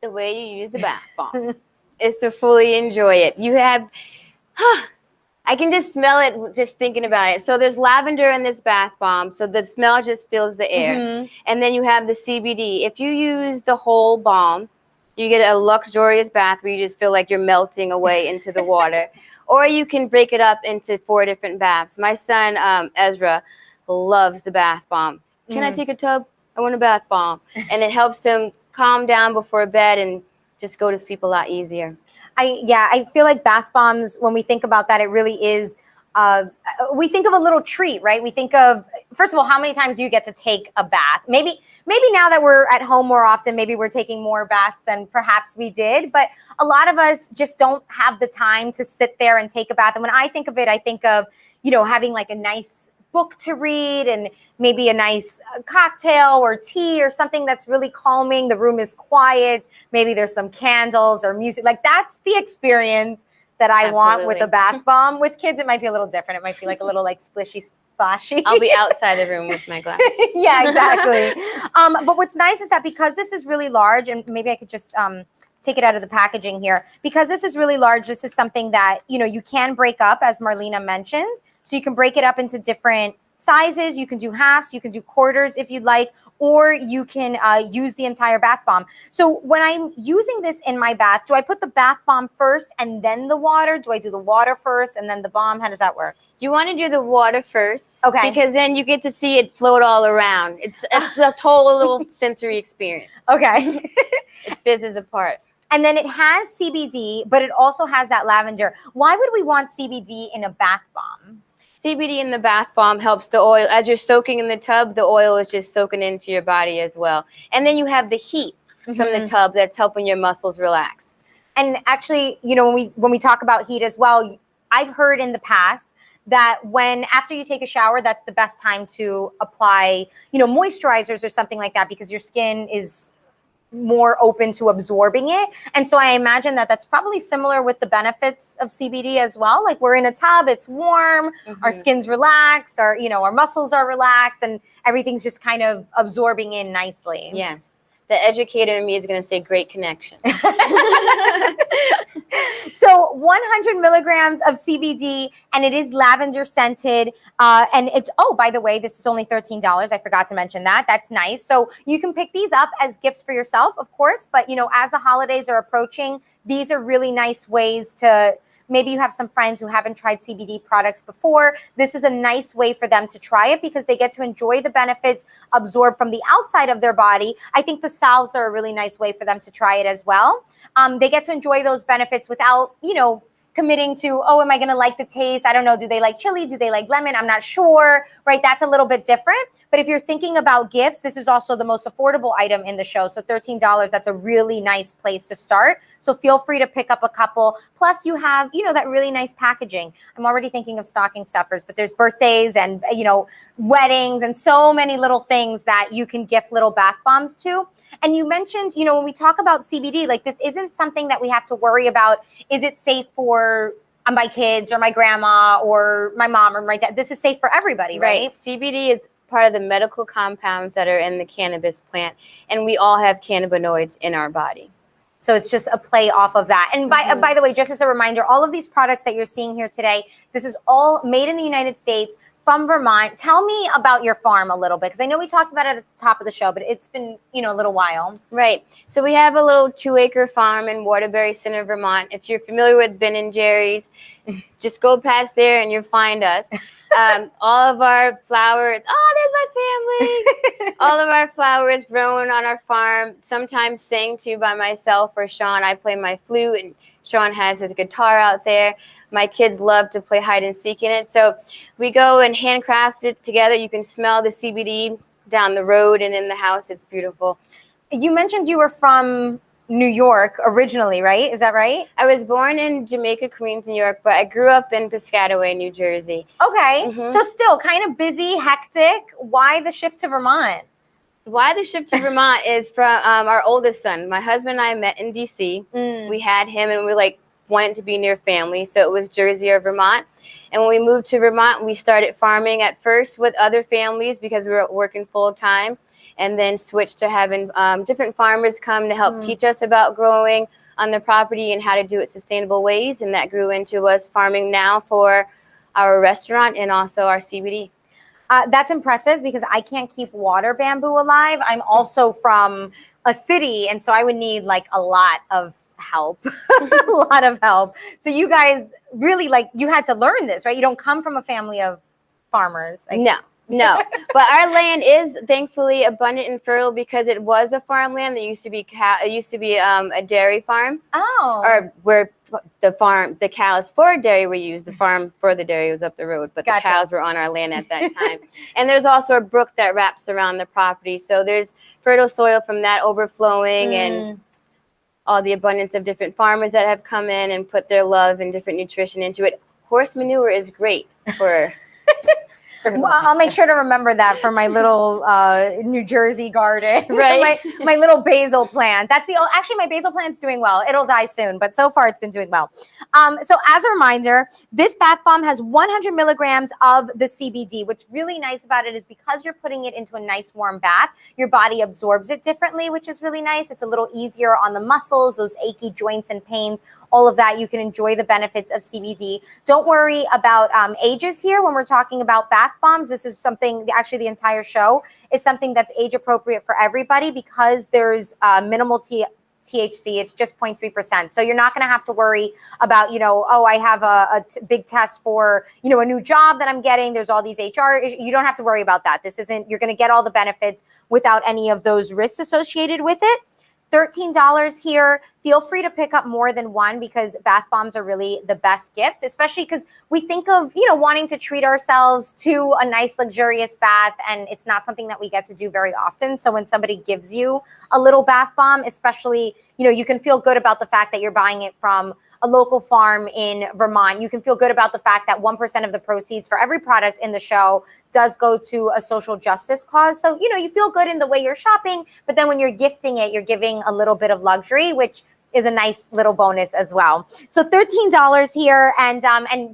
The way you use the bath bomb is to fully enjoy it. You have, I can just smell it just thinking about it. So there's lavender in this bath bomb, so the smell just fills the air. And then you have the CBD. If you use the whole bomb, you get a luxurious bath where you just feel like you're melting away into the water. Or you can break it up into 4 different baths. My son, Ezra, loves the bath bomb. Can I take a tub? I want a bath bomb. And it helps him calm down before bed and just go to sleep a lot easier. I feel like bath bombs, when we think about that, it really is, we think of a little treat, right? We think of, first of all, how many times do you get to take a bath? Maybe now that we're at home more often, maybe we're taking more baths than perhaps we did, but a lot of us just don't have the time to sit there and take a bath. And when I think of it, I think of, having like a nice book to read and maybe a nice cocktail or tea or something that's really calming. The room is quiet. Maybe there's some candles or music. Like, that's the experience that I want with a bath bomb. With kids, it might be a little different. It might be like a little like splishy, splashy. I'll be outside the room with my glass. Yeah, exactly. But what's nice is that because this is really large, and maybe I could just take it out of the packaging here. Because this is really large, this is something that, you can break up, as Marlena mentioned. So you can break it up into different sizes. You can do halves, you can do quarters if you'd like, or you can use the entire bath bomb. So when I'm using this in my bath, do I put the bath bomb first and then the water? Do I do the water first and then the bomb? How does that work? You want to do the water first, okay? Because then you get to see it float all around. It's a total sensory experience. Okay. It fizzes apart. And then it has CBD, but it also has that lavender. Why would we want CBD in a bath bomb? CBD in the bath bomb helps the oil. As you're soaking in the tub, the oil is just soaking into your body as well. And then you have the heat from the tub that's helping your muscles relax. And actually, when we talk about heat as well, I've heard in the past that after you take a shower, that's the best time to apply, moisturizers or something like that, because your skin is more open to absorbing it. And so I imagine that that's probably similar with the benefits of CBD as well. Like, we're in a tub, it's warm, our skin's relaxed, our muscles are relaxed, and everything's just kind of absorbing in nicely. Yes. The educator in me is going to say great connection. So 100 milligrams of CBD, and it is lavender scented. And it's, by the way, this is only $13. I forgot to mention that. That's nice. So you can pick these up as gifts for yourself, of course. But, as the holidays are approaching, these are really nice ways to, maybe you have some friends who haven't tried CBD products before. This is a nice way for them to try it because they get to enjoy the benefits absorbed from the outside of their body. I think the salves are a really nice way for them to try it as well. They get to enjoy those benefits without, committing to, am I going to like the taste? I don't know. Do they like chili? Do they like lemon? I'm not sure, right? That's a little bit different. But if you're thinking about gifts, this is also the most affordable item in the show. So $13, that's a really nice place to start. So feel free to pick up a couple. Plus you have, that really nice packaging. I'm already thinking of stocking stuffers, but there's birthdays and, weddings and so many little things that you can gift little bath bombs to. And you mentioned, when we talk about CBD, like, this isn't something that we have to worry about. Is it safe for my kids or my grandma or my mom or my dad? This is safe for everybody, right? CBD is part of the medical compounds that are in the cannabis plant, and we all have cannabinoids in our body. So it's just a play off of that. And by the way, just as a reminder, all of these products that you're seeing here today, this is all made in the United States from Vermont. Tell me about your farm a little bit, because I know we talked about it at the top of the show, but it's been, a little while. Right. So we have a little 2-acre farm in Waterbury Center, Vermont. If you're familiar with Ben and Jerry's, just go past there and you'll find us. All of our flowers, there's my family. All of our flowers grown on our farm, sometimes sang to by myself or Sean. I play my flute and Sean has his guitar out there. My kids love to play hide and seek in it. So we go and handcraft it together. You can smell the CBD down the road and in the house. It's beautiful. You mentioned you were from New York originally, right? Is that right? I was born in Jamaica, Queens, New York, but I grew up in Piscataway, New Jersey. Okay. So still kind of busy, hectic. Why the shift to Vermont? Why the shift to Vermont is from our oldest son. My husband and I met in D.C. We had him, and we wanted to be near family, so it was Jersey or Vermont. And when we moved to Vermont, we started farming at first with other families because we were working full time, and then switched to having different farmers come to help teach us about growing on the property and how to do it sustainable ways. And that grew into us farming now for our restaurant and also our CBD. That's impressive because I can't keep water bamboo alive. I'm also from a city, and so I would need a lot of help, a lot of help. So you guys really you had to learn this, right? You don't come from a family of farmers. No, but our land is thankfully abundant and fertile because it was a farmland. There used to be a dairy farm. Oh. Or where the cows for dairy were used. The farm for the dairy was up the road, but the cows were on our land at that time. And there's also a brook that wraps around the property. So there's fertile soil from that overflowing and all the abundance of different farmers that have come in and put their love and different nutrition into it. Horse manure is great for... Well, I'll make sure to remember that for my little New Jersey garden, right? my little basil plant. Actually, my basil plant's doing well. It'll die soon, but so far it's been doing well. So as a reminder, this bath bomb has 100 milligrams of the CBD. What's really nice about it is because you're putting it into a nice warm bath, your body absorbs it differently, which is really nice. It's a little easier on the muscles, those achy joints and pains, all of that. You can enjoy the benefits of CBD. Don't worry about ages here when we're talking about bath bombs. This is something, actually the entire show is something that's age appropriate for everybody because there's minimal THC. It's just 0.3%. So you're not going to have to worry about, I have a big test for, a new job that I'm getting. There's all these HR issues. You don't have to worry about that. You're going to get all the benefits without any of those risks associated with it. $13 here. Feel free to pick up more than one because bath bombs are really the best gift, especially because we think of, wanting to treat ourselves to a nice, luxurious bath, and it's not something that we get to do very often. So when somebody gives you a little bath bomb, especially, you can feel good about the fact that you're buying it from a local farm in Vermont. You can feel good about the fact that 1% of the proceeds for every product in the show does go to a social justice cause. So, you feel good in the way you're shopping, but then when you're gifting it, you're giving a little bit of luxury, which is a nice little bonus as well. So $13 here and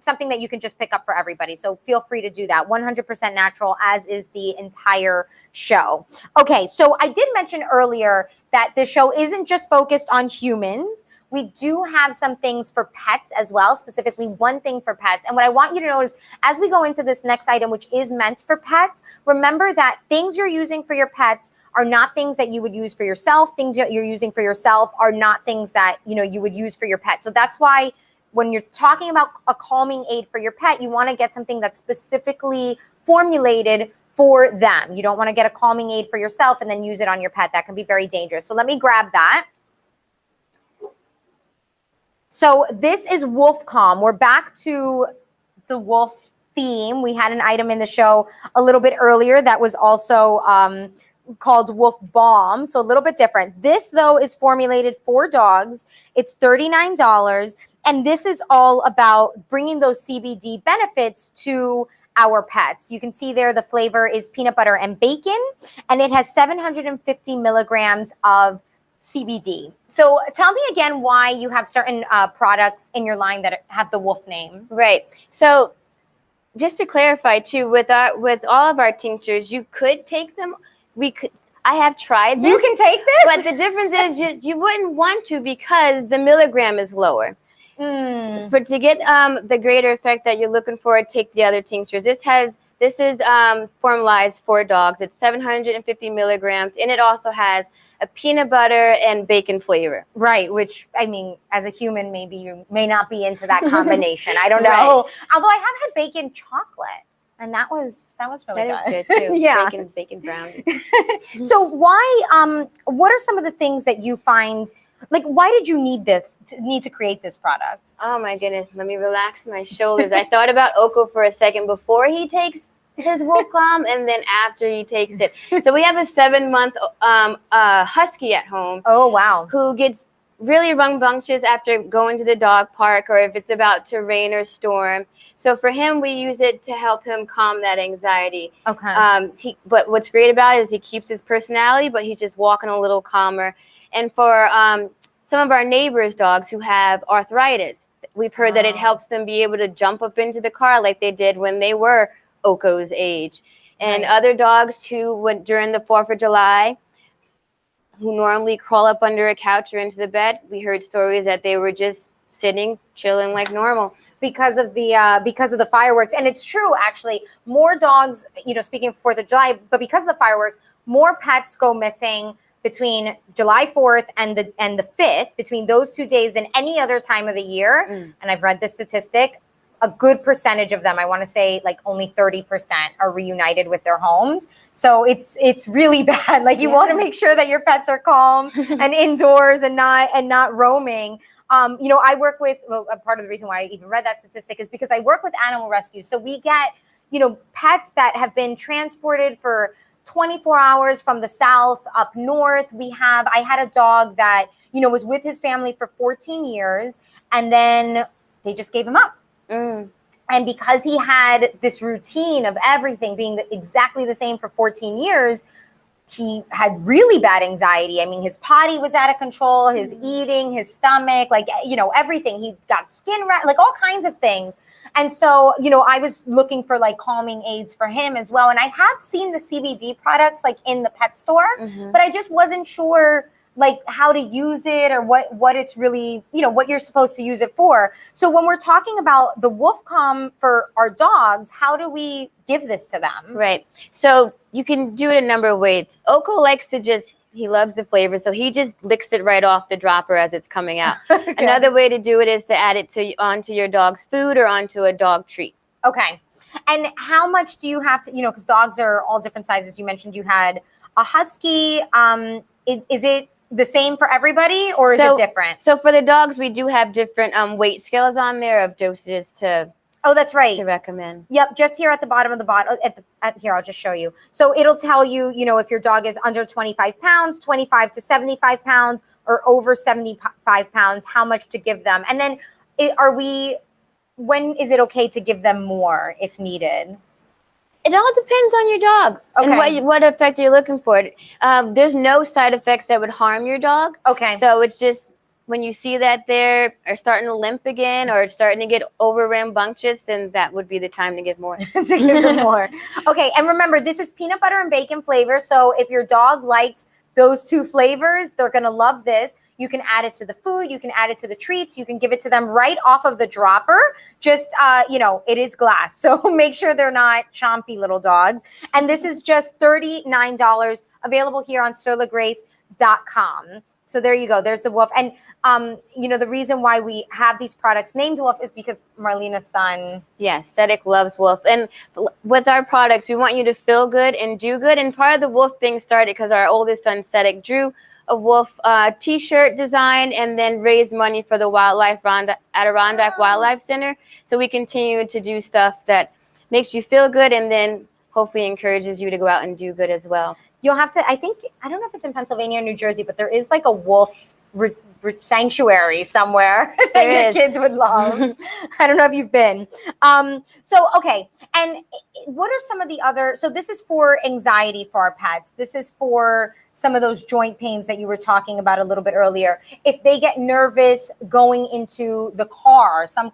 something that you can just pick up for everybody. So feel free to do that. 100% natural, as is the entire show. Okay, so I did mention earlier that this show isn't just focused on humans. We do have some things for pets as well, specifically one thing for pets. And what I want you to know is as we go into this next item, which is meant for pets, remember that things you're using for your pets are not things that you would use for yourself. Things that you're using for yourself are not things that, you would use for your pet. So that's why when you're talking about a calming aid for your pet, you want to get something that's specifically formulated for them. You don't want to get a calming aid for yourself and then use it on your pet. That can be very dangerous. So let me grab that. So this is Wolf Calm. We're back to the wolf theme. We had an item in the show a little bit earlier that was also called Wolf Bomb, so a little bit different. This, though, is formulated for dogs. It's $39, and this is all about bringing those CBD benefits to our pets. You can see there the flavor is peanut butter and bacon, and it has 750 milligrams of CBD. So tell me again why you have certain products in your line that have the wolf name. Right. So just to clarify too, with all of our tinctures, you could take them. I have tried this. You can take this? But the difference is you wouldn't want to because the milligram is lower. To get the greater effect that you're looking for, take the other tinctures. This is formalized for dogs. It's 750 milligrams, and it also has a peanut butter and bacon flavor. Right, which, I mean, as a human, maybe you may not be into that combination. I don't know. Right. Although I have had bacon chocolate, and that was really good. That is good, too. Yeah. Bacon brownies. So why, what are some of the things that you find Like, why did you need to create this product? Oh my goodness, let me relax my shoulders. I thought about Oko for a second before he takes his wolf calm and then after he takes it. So we have a 7-month husky at home. Oh, wow. Who gets really rambunctious after going to the dog park or if it's about to rain or storm. So for him, we use it to help him calm that anxiety. Okay. But what's great about it is he keeps his personality, but he's just walking a little calmer. And for some of our neighbors' dogs who have arthritis, we've heard that it helps them be able to jump up into the car like they did when they were Oko's age. And other dogs who went during the 4th of July, who normally crawl up under a couch or into the bed, we heard stories that they were just sitting, chilling like normal. Because of the fireworks. And it's true, actually, more dogs, speaking of 4th of July, but because of the fireworks, more pets go missing between July 4th and the 5th, between those 2 days than any other time of the year. And I've read this statistic, a good percentage of them, I want to say like only 30% are reunited with their homes. So it's really bad. Like you want to make sure that your pets are calm and indoors and not roaming. I work with, a part of the reason why I even read that statistic is because I work with animal rescues. So we get, pets that have been transported for 24 hours from the south up north. I had a dog that, was with his family for 14 years and then they just gave him up. And because he had this routine of everything being exactly the same for 14 years, he had really bad anxiety. I mean, his potty was out of control, his eating, his stomach, everything. He got skin like all kinds of things. And so, I was looking for like calming aids for him as well. And I have seen the CBD products like in the pet store, but I just wasn't sure like how to use it or what it's really, what you're supposed to use it for. So when we're talking about the wolf calm for our dogs, how do we give this to them? Right. So you can do it a number of ways. Oko likes to he loves the flavor, so he just licks it right off the dropper as it's coming out. Okay. Another way to do it is to add it onto your dog's food or onto a dog treat. Okay. And how much do you have to, because dogs are all different sizes. You mentioned you had a husky. Is it the same for everybody or is it different? So for the dogs, we do have different weight scales on there of dosages to Oh, that's right. To recommend. Yep, just here at the bottom of the bottle. Here, I'll just show you. So it'll tell you, if your dog is under 25 pounds, 25 to 75 pounds, or over 75 pounds, how much to give them. And then when is it okay to give them more if needed? It all depends on your dog and what effect you're looking for. There's no side effects that would harm your dog. Okay. So it's just when you see that they are starting to limp again or starting to get over rambunctious, then that would be the time to give more. To give them more. Okay, and remember, this is peanut butter and bacon flavor. So if your dog likes those two flavors, they're going to love this. You can add it to the food. You can add it to the treats. You can give it to them right off of the dropper. Just, it is glass. So make sure they're not chompy little dogs. And this is just $39, available here on SirLaGrace.com. So there you go. There's the wolf. And, the reason why we have these products named Wolf is because Marlena's son. Yes, Cedric loves Wolf. And with our products, we want you to feel good and do good. And part of the Wolf thing started because our oldest son, Cedric, drew a wolf t-shirt design and then raised money for the Adirondack Wildlife Center. So we continue to do stuff that makes you feel good and then hopefully encourages you to go out and do good as well. You'll have to, I don't know if it's in Pennsylvania or New Jersey, but there is like a wolf sanctuary somewhere that your kids would love. I don't know if you've been. Okay. And what are some of the other, so this is for anxiety for our pets. This is for some of those joint pains that you were talking about a little bit earlier. If they get nervous going into the car, some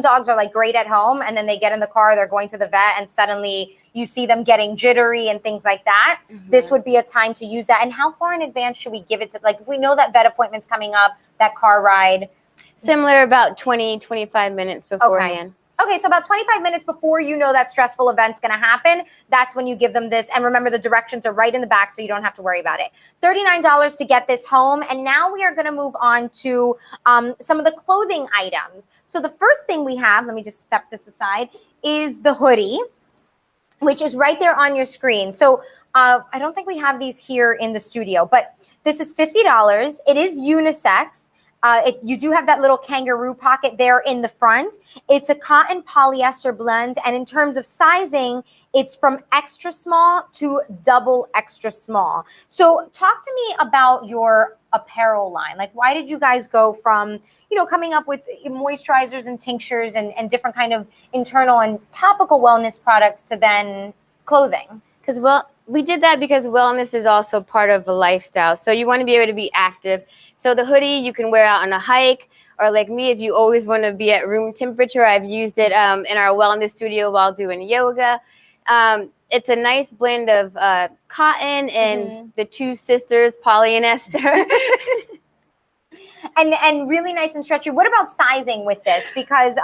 dogs are like great at home and then they get in the car, they're going to the vet and suddenly you see them getting jittery and things like that. Mm-hmm. This would be a time to use that. And how far in advance should we give it to, like, if we know that vet appointment's coming up, that car ride? Similar, about 20, 25 minutes beforehand. Okay, so about 25 minutes before you know that stressful event's going to happen, that's when you give them this. And remember, the directions are right in the back, so you don't have to worry about it. $39 to get this home. And now we are going to move on to some of the clothing items. So the first thing we have, let me just step this aside, is the hoodie, which is right there on your screen. So I don't think we have these here in the studio, but this is $50. It is unisex. You do have that little kangaroo pocket there in the front. It's a cotton polyester blend. And in terms of sizing, it's from extra small to double extra small. So talk to me about your apparel line. Like, why did you guys go from, coming up with moisturizers and tinctures and different kind of internal and topical wellness products to then clothing? Because, we did that because wellness is also part of a lifestyle. So you want to be able to be active. So the hoodie you can wear out on a hike, or like me, if you always want to be at room temperature. I've used it in our wellness studio while doing yoga. It's a nice blend of cotton and the two sisters, Polly and Esther. And really nice and stretchy. What about sizing with this? Because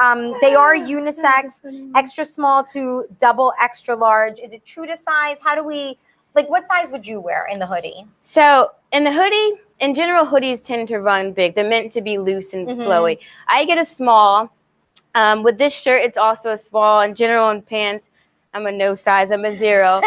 they are unisex, extra small to double extra large. Is it true to size? How do we, what size would you wear in the hoodie? So in the hoodie, in general, hoodies tend to run big. They're meant to be loose and flowy. I get a small. With this shirt, it's also a small. In general, in pants, I'm a no size. I'm a 0.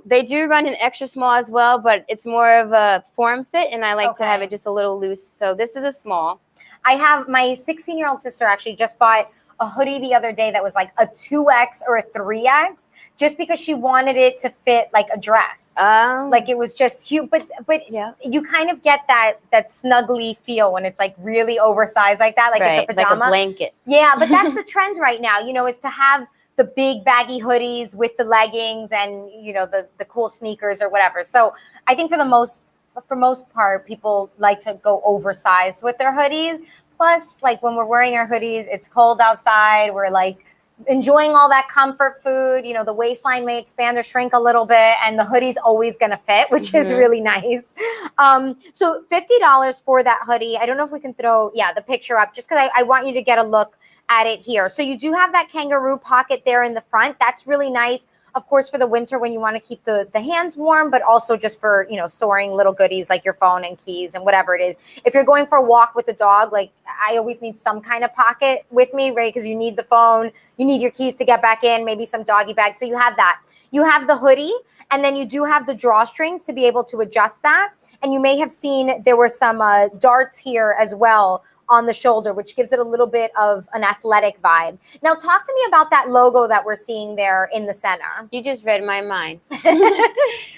They do run an extra small as well, but it's more of a form fit, and I like to have it just a little loose. So this is a small. I have my 16-year-old sister actually just bought a hoodie the other day that was like a 2X or a 3X, just because she wanted it to fit like a dress. Like it was just huge, but yeah, you kind of get that snuggly feel when it's like really oversized like that, like it's a pajama, like a blanket. Yeah, but that's the trend right now, is to have the big baggy hoodies with the leggings and the cool sneakers or whatever. So I think for most part, people like to go oversized with their hoodies. Plus, like when we're wearing our hoodies, it's cold outside. We're like enjoying all that comfort food. The waistline may expand or shrink a little bit, and the hoodie's always going to fit, which is really nice. So $50 for that hoodie. I don't know if we can throw, the picture up, just because I want you to get a look at it here. So you do have that kangaroo pocket there in the front. That's really nice. Of course, for the winter when you want to keep the hands warm, but also just for, storing little goodies like your phone and keys and whatever it is. If you're going for a walk with the dog, like I always need some kind of pocket with me, right? Because you need the phone, you need your keys to get back in, maybe some doggy bag. So you have that. You have the hoodie, and then you do have the drawstrings to be able to adjust that. And you may have seen there were some darts here as well on the shoulder, which gives it a little bit of an athletic vibe. Now, talk to me about that logo that we're seeing there in the center. You just read my mind.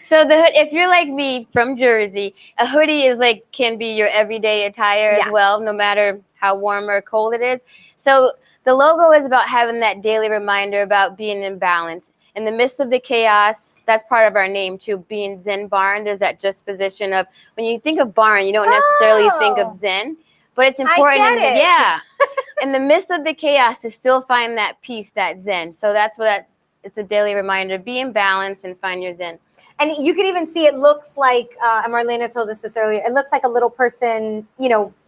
So the hood, if you're like me from Jersey, a hoodie is can be your everyday attire as well, no matter how warm or cold it is. So the logo is about having that daily reminder about being in balance. In the midst of the chaos, that's part of our name too, being Zen Barn. There's that juxtaposition of, when you think of barn, you don't necessarily think of Zen. But it's important in the midst of the chaos to still find that peace, that Zen. So that's what it's a daily reminder. Be in balance and find your Zen. And you can even see it looks like, and Marlena told us this earlier, it looks like a little person,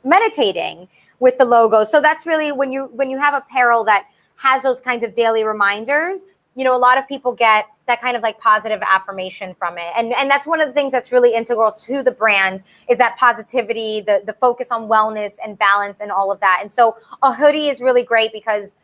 meditating with the logo. So that's really when you have apparel that has those kinds of daily reminders, a lot of people get that kind of positive affirmation from it. And that's one of the things that's really integral to the brand is that positivity, the focus on wellness and balance and all of that. And so a hoodie is really great because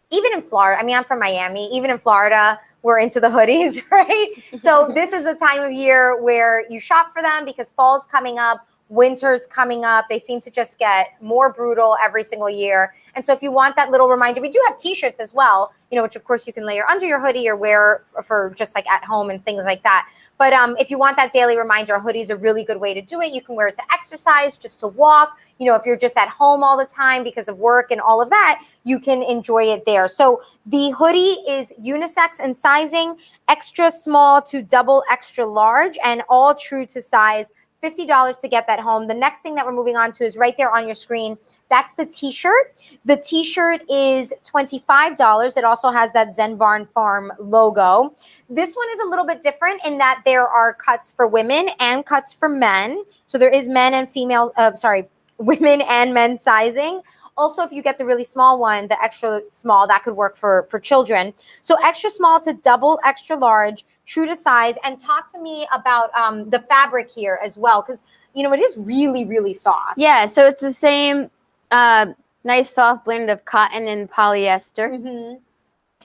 even in Florida, I'm from Miami, even in Florida, we're into the hoodies, right? So this is a time of year where you shop for them because fall's coming up. Winter's coming up. They seem to just get more brutal every single year. And so if you want that little reminder, we do have t-shirts as well, which of course you can layer under your hoodie or wear for just at home and things like that. But if you want that daily reminder, a hoodie is a really good way to do it. You can wear it to exercise, just to walk. If you're just at home all the time because of work and all of that, you can enjoy it there. So the hoodie is unisex in sizing, extra small to double extra large, and all true to size. $50 to get that home. The next thing that we're moving on to is right there on your screen. That's the t-shirt. The t-shirt is $25. It also has that Zen Barn Farm logo. This one is a little bit different in that there are cuts for women and cuts for men. So there is women and men sizing. Also, if you get the really small one, the extra small, that could work for children. So extra small to double extra large, true to size. And talk to me about the fabric here as well, because, it is really, really soft. Yeah, so it's the same nice soft blend of cotton and polyester.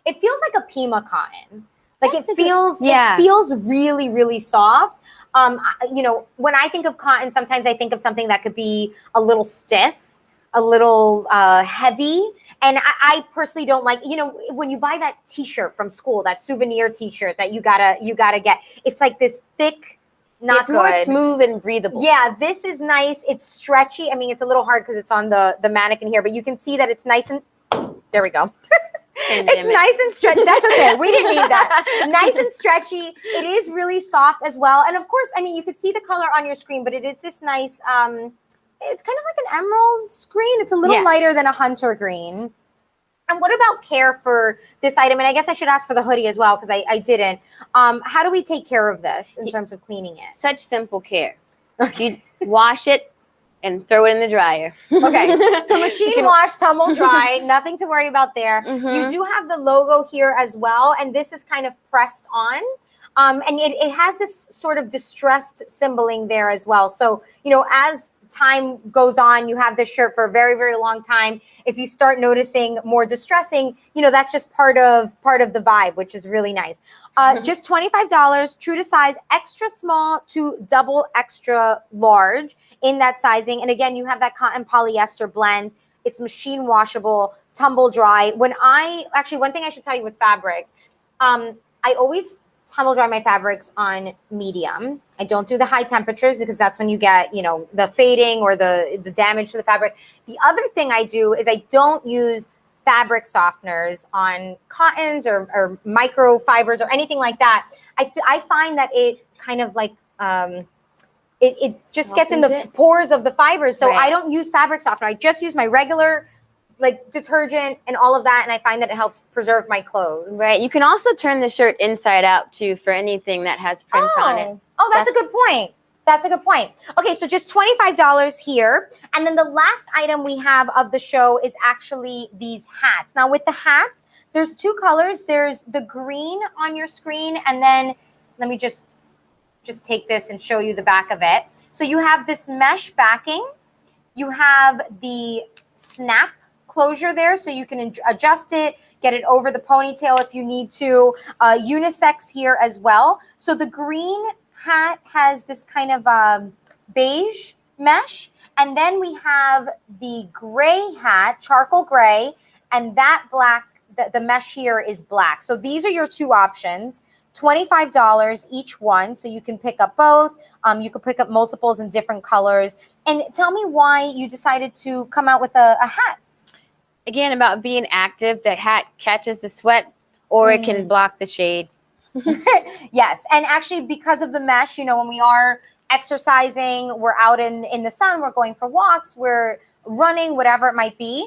It feels like a Pima cotton. Like That's it feels really, really soft. When I think of cotton, sometimes I think of something that could be a little stiff, a little heavy. And I personally don't like, when you buy that T-shirt from school, that souvenir T-shirt that you gotta get, it's like this thick, not good. It's more smooth and breathable. Yeah, this is nice. It's stretchy. I mean, it's a little hard because it's on the mannequin here, but you can see that it's nice and, there we go. It's nice and stretchy. That's okay. We didn't need that. Nice and stretchy. It is really soft as well. And of course, I mean, you could see the color on your screen, but it is this nice, it's kind of like an emerald green. It's a little lighter than a hunter green. And what about care for this item? And I guess I should ask for the hoodie as well, because I didn't. How do we take care of this in terms of cleaning it? Such simple care. You wash it and throw it in the dryer. Okay, so machine wash, tumble dry, nothing to worry about there. You do have the logo here as well, and this is kind of pressed on. And it has this sort of distressed symboling there as well. So, as time goes on, you have this shirt for a very, very long time. If you start noticing more distressing, that's just part of the vibe, which is really nice. Just $25, true to size, extra small to double extra large in that sizing. And again, you have that cotton polyester blend. It's machine washable, tumble dry. One thing I should tell you with fabrics, I always tumble dry my fabrics on medium. I don't do the high temperatures because that's when you get, the fading or the damage to the fabric. The other thing I do is I don't use fabric softeners on cottons or microfibers or anything like that. I find that it kind of like, it just gets in the pores of the fibers. So I don't use fabric softener. I just use my regular detergent and all of that, and I find that it helps preserve my clothes. Right. You can also turn the shirt inside out too for anything that has print on it. Oh, that's a good point. That's a good point. Okay, so just $25 here. And then the last item we have of the show is actually these hats. Now with the hats, there's two colors. There's the green on your screen, and then let me just take this and show you the back of it. So you have this mesh backing. You have the snap closure there, so you can adjust it, get it over the ponytail if you need to. Unisex here as well. So the green hat has this kind of beige mesh, and then we have the gray hat, charcoal gray, and that black, the mesh here is black. So these are your two options. $25 each one, so you can pick up both. You can pick up multiples in different colors. And tell me why you decided to come out with a hat. Again, about being active, the hat catches the sweat or it can block the shade. Yes, and actually because of the mesh, when we are exercising, we're out in the sun, we're going for walks, we're running, whatever it might be,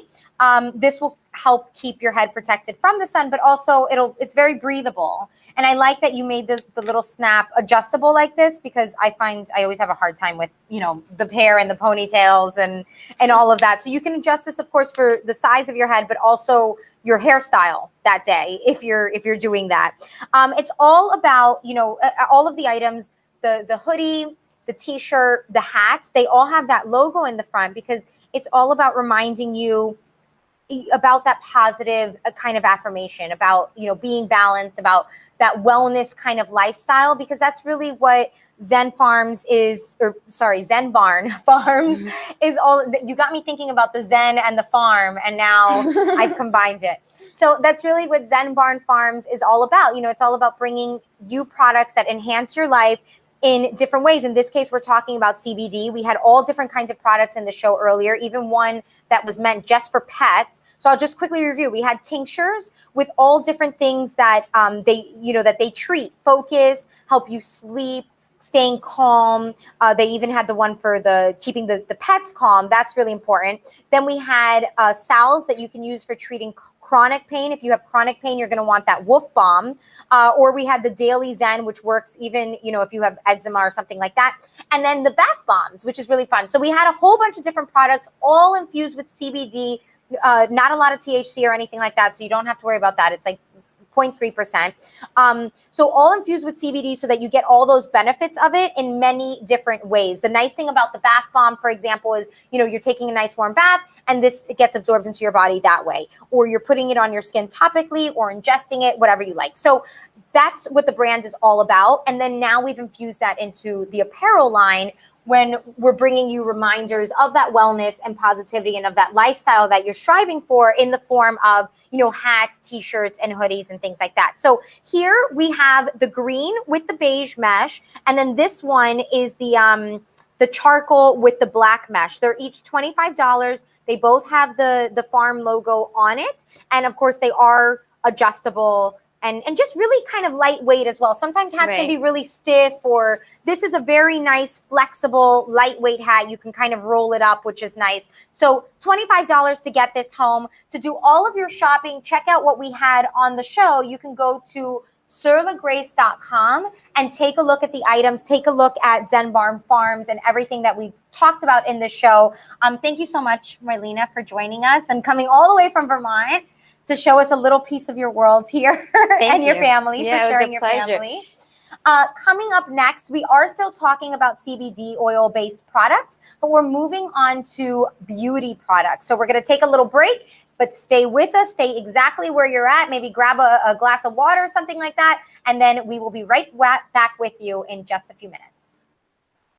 this will help keep your head protected from the sun, but also it's very breathable. And I like that you made the little snap adjustable like this, because I find I always have a hard time with, the hair and the ponytails and all of that. So you can adjust this, of course, for the size of your head, but also your hairstyle that day if you're doing that. It's all about, all of the items, the hoodie, the t-shirt, the hats, they all have that logo in the front because it's all about reminding you about that positive kind of affirmation, about, being balanced, about that wellness kind of lifestyle, because that's really what Zen Barn Farms is all. You got me thinking about the Zen and the farm, and now I've combined it. So that's really what Zen Barn Farms is all about. It's all about bringing you products that enhance your life in different ways. In this case, we're talking about CBD. We had all different kinds of products in the show earlier, even one that was meant just for pets. So I'll just quickly review. We had tinctures with all different things that they treat, focus, help you sleep, staying calm. They even had the one for keeping the pets calm. That's really important. Then we had salves that you can use for treating chronic pain. If you have chronic pain, you're going to want that wolf balm. Or we had the Daily Zen, which works even, if you have eczema or something like that. And then the bath bombs, which is really fun. So we had a whole bunch of different products, all infused with CBD, not a lot of THC or anything like that. So you don't have to worry about that. It's like 0.3%. So all infused with CBD so that you get all those benefits of it in many different ways. The nice thing about the bath bomb, for example, is, you know, you're taking a nice warm bath and this gets absorbed into your body that way, or you're putting it on your skin topically or ingesting it, whatever you like. So that's what the brand is all about. And then now we've infused that into the apparel line when we're bringing you reminders of that wellness and positivity and of that lifestyle that you're striving for in the form of, you know, hats, t-shirts, and hoodies and things like that. So here we have the green with the beige mesh, and then this one is the charcoal with the black mesh. They're each $25. They both have the farm logo on it. And of course they are adjustable and just really kind of lightweight as well. Sometimes hats can be really stiff, or this is a very nice, flexible, lightweight hat. You can kind of roll it up, which is nice. So $25 to get this home. To do all of your shopping, check out what we had on the show. You can go to SirLaGrace.com and take a look at the items, take a look at Zen Barn Farms and everything that we've talked about in the show. Thank you so much, Marlena, for joining us and coming all the way from Vermont to show us a little piece of your world here and your family, for sharing your family. Coming up next, we are still talking about CBD oil-based products, but we're moving on to beauty products. So we're going to take a little break, but stay with us, stay exactly where you're at, maybe grab a glass of water or something like that, and then we will be right back with you in just a few minutes.